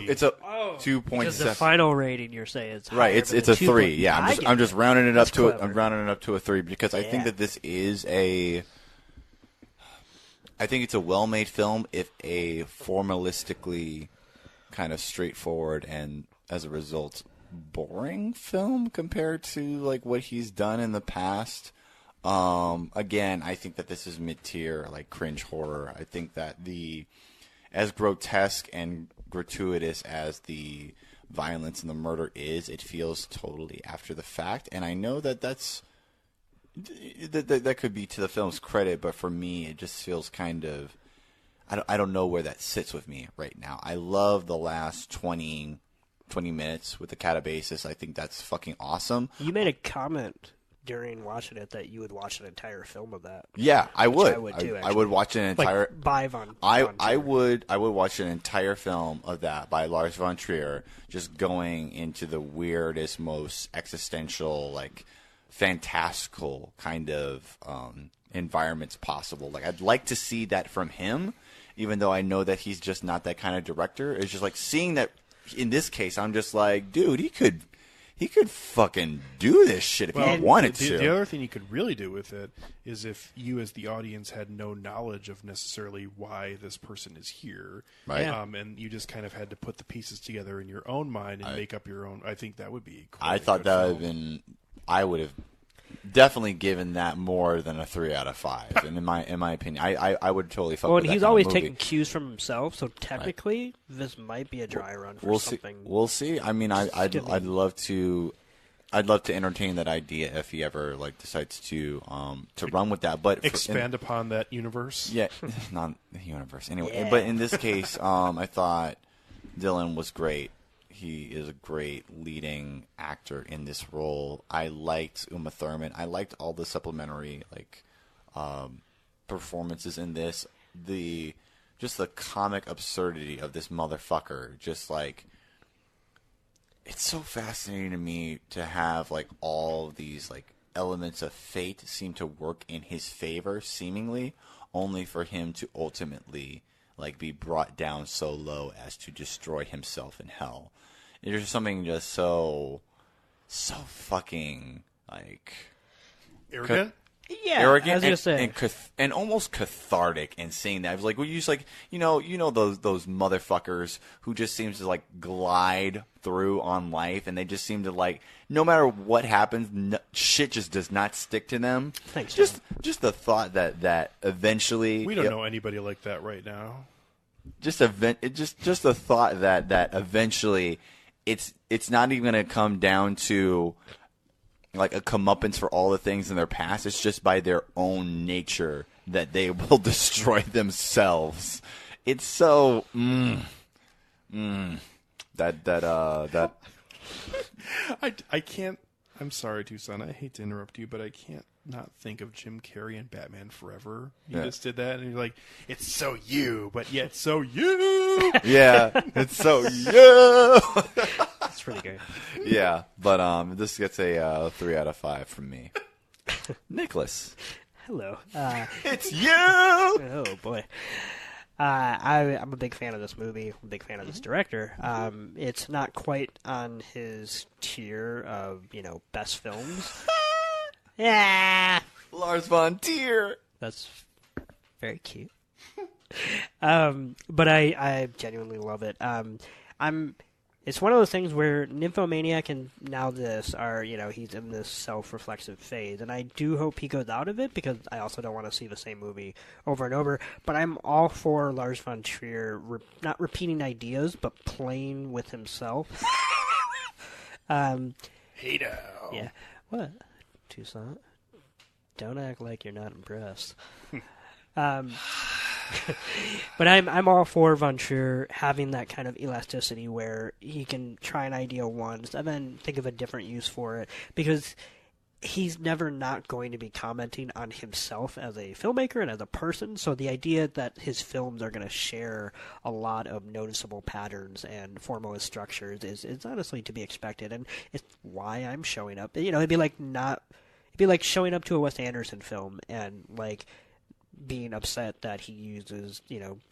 It's a 2.7. Because the final rating you're saying is right. It's a 3. Yeah, I'm just rounding it up to clever. I'm rounding it up to a 3 because I think that this is I think it's a well-made film if a formalistically kind of straightforward and as a result boring film compared to like what he's done in the past. Again, I think that this is mid-tier, like cringe horror. I think that as grotesque and gratuitous as the violence and the murder is, it feels totally after the fact. And I know that that could be to the film's credit, but for me, it just feels kind of, I don't know where that sits with me right now. I love the last 20 minutes with the catabasis. I think that's fucking awesome. You made a comment during watching it that you would watch an entire film of that. Yeah, I would. I would too. I would watch an entire. Like by Von. I would watch an entire film of that by Lars Von Trier, just going into the weirdest, most existential, like fantastical kind of environments possible. Like I'd like to see that from him, even though I know that he's just not that kind of director. It's just like seeing that in this case, I'm just like, dude, he could fucking do this shit if he wanted to. The other thing you could really do with it is if you as the audience had no knowledge of necessarily why this person is here. Right. And you just kind of had to put the pieces together in your own mind and make up your own. I think that would be cool. I thought that would have been... I would have definitely given that more than a 3 out of 5. And in my opinion, I would totally fuck with that. Well, he's always taking cues from himself, so technically this might be a dry run for something. We'll see. I mean, I'd love to entertain that idea if he ever decides to run with that. But expand upon that universe. Yeah, not the universe anyway. Yeah. But in this case, I thought Dylan was great. He is a great leading actor in this role. I liked Uma Thurman. I liked all the supplementary performances in this. Just the comic absurdity of this motherfucker. Just it's so fascinating to me to have all of these elements of fate seem to work in his favor, seemingly, only for him to ultimately be brought down so low as to destroy himself in hell. There's something just so fucking arrogant. Yeah, arrogant I was gonna say. and almost cathartic in saying that. I was like, well, you just those motherfuckers who just seems to glide through on life, and they just seem to no matter what happens, shit just does not stick to them. Thanks. Just the thought that eventually we don't know anybody like that right now. Just the thought that eventually it's not even going to come down to a comeuppance for all the things in their past. It's just by their own nature that they will destroy themselves. It's so that I can't. I'm sorry, Tucson. I hate to interrupt you, but I can't not think of Jim Carrey and Batman Forever. You just did that, and you're like, it's so you, but yet so you. Yeah, it's so you. That's pretty good. Yeah, but this gets a 3 out of 5 from me. Nicholas. Hello. It's you. Oh boy. I'm a big fan of this movie. I'm a big fan of this director. It's not quite on his tier of, best films. Yeah. Lars Von Trier. That's very cute. But I genuinely love it. It's one of those things where Nymphomaniac and now this are, he's in this self-reflexive phase, and I do hope he goes out of it because I also don't want to see the same movie over and over. But I'm all for Lars von Trier not repeating ideas, but playing with himself. Hey now. Yeah. What? Tucson? Don't act like you're not impressed. But I'm all for Von Trier having that kind of elasticity where he can try an idea once and then think of a different use for it, because he's never not going to be commenting on himself as a filmmaker and as a person. So the idea that his films are going to share a lot of noticeable patterns and formalist structures is honestly to be expected, and it's why I'm showing up. It'd be like showing up to a Wes Anderson film and being upset that he uses,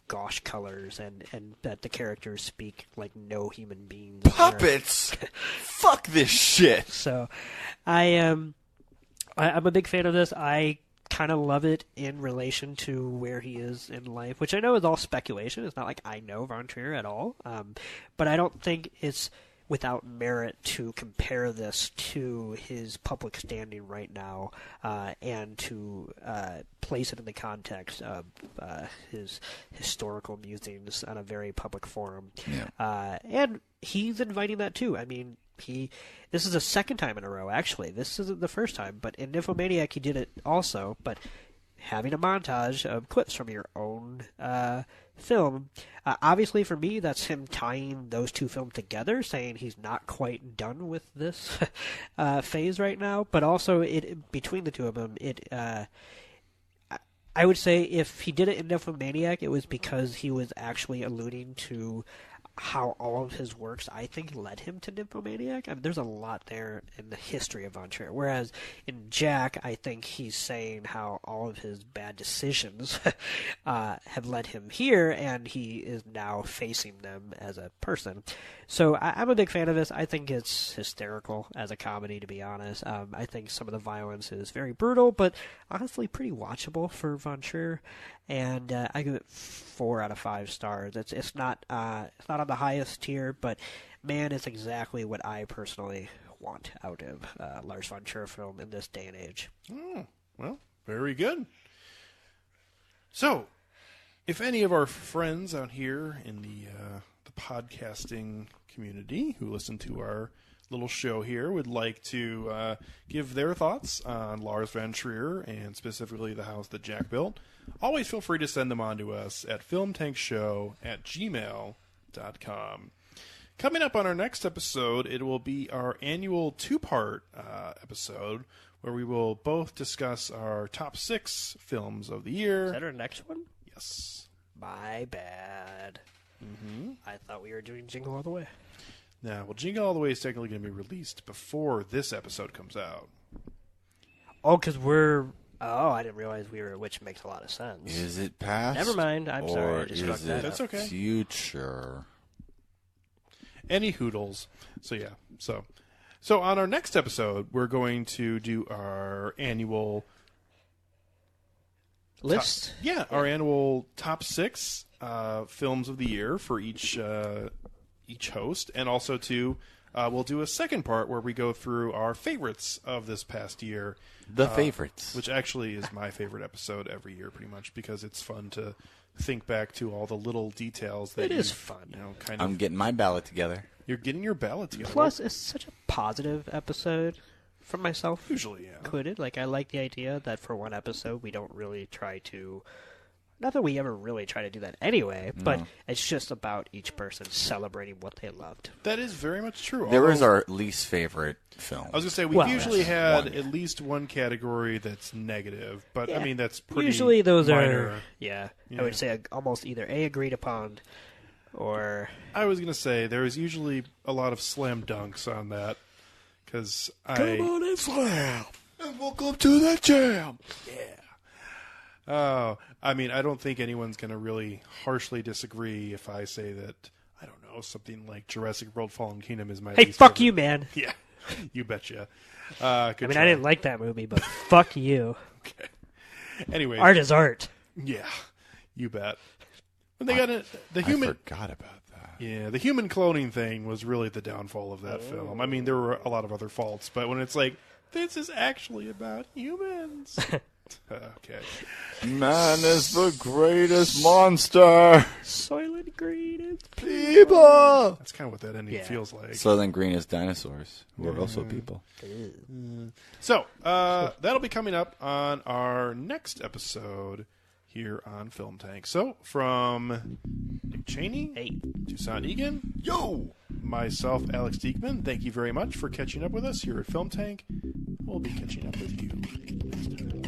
gauche colors and that the characters speak like no human beings. Puppets! Fuck this shit! So, I'm a big fan of this. I kind of love it in relation to where he is in life, which I know is all speculation. It's not like I know Von Trier at all. But I don't think it's without merit to compare this to his public standing right now, and to place it in the context of his historical musings on a very public forum. Yeah. And he's inviting that too. I mean, this is the second time in a row, actually. This isn't the first time, but in Nymphomaniac he did it also, but having a montage of clips from your own film. Obviously, for me, that's him tying those two films together, saying he's not quite done with this phase right now. But also, between the two of them, I would say if he did it in Nymphomaniac, it was because he was actually alluding to how all of his works, I think, led him to Nymphomaniac. I mean, there's a lot there in the history of Von Trier. Whereas in Jack, I think he's saying how all of his bad decisions have led him here, and he is now facing them as a person. So I'm a big fan of this. I think it's hysterical as a comedy, to be honest. I think some of the violence is very brutal, but honestly pretty watchable for Von Trier. And I give it 4 out of 5 stars. It's not on the highest tier, but man, it's exactly what I personally want out of Lars Von Trier film in this day and age. Oh, well, very good. So, if any of our friends out here in the podcasting community who listen to our little show here would like to give their thoughts on Lars Von Trier and specifically the house that Jack built, always feel free to send them on to us at filmtankshow@gmail.com. Coming up on our next episode, it will be our annual 2-part episode where we will both discuss our top 6 films of the year. Is that our next one? Yes. My bad. Mm-hmm. I thought we were doing Jingle All the Way. Now, well, Jingle All the Way is technically going to be released before this episode comes out. Oh, because we're... Oh, I didn't realize we were, which makes a lot of sense. Is it past? Never mind. I'm sorry. I just fucked that up. That's okay. Future. Any hoodles. So, yeah. So on our next episode, we're going to do our annual... List? Our annual top 6 films of the year for each host, and also we'll do a second part where we go through our favorites of this past year. The favorites. Which actually is my favorite episode every year, pretty much, because it's fun to think back to all the little details that it is fun. I'm getting my ballot together. You're getting your ballot together. Plus, it's such a positive episode for myself. Usually, yeah. Included. Like, I like the idea that for one episode, we don't really try to... Not that we ever really try to do that anyway, but it's just about each person celebrating what they loved. That is very much true. There is our least favorite film. I was going to say, we've usually had at least one category that's negative, but I mean, that's pretty usually those minor. are, I would say almost either agreed upon or... I was going to say, there is usually a lot of slam dunks on that, because Come on and slam, and welcome to the jam. Yeah. Oh, I mean, I don't think anyone's going to really harshly disagree if I say that, I don't know, something like Jurassic World Fallen Kingdom is my least fuck favorite. you, man. Yeah, you betcha. I didn't like that movie, but fuck you. Okay. Anyway. Art is art. Yeah, you bet. When they got the human... I forgot about that. Yeah, the human cloning thing was really the downfall of that film. I mean, there were a lot of other faults, but when it's like, this is actually about humans... Okay. Man is the greatest monster. Soylent Green is people. That's kind of what that ending feels like. Soylent Green is dinosaurs, who are also people. So, that'll be coming up on our next episode here on Film Tank. So, from Nick Cheney, Toussaint Egan, myself, Alex Diekman, thank you very much for catching up with us here at Film Tank. We'll be catching up with you next time.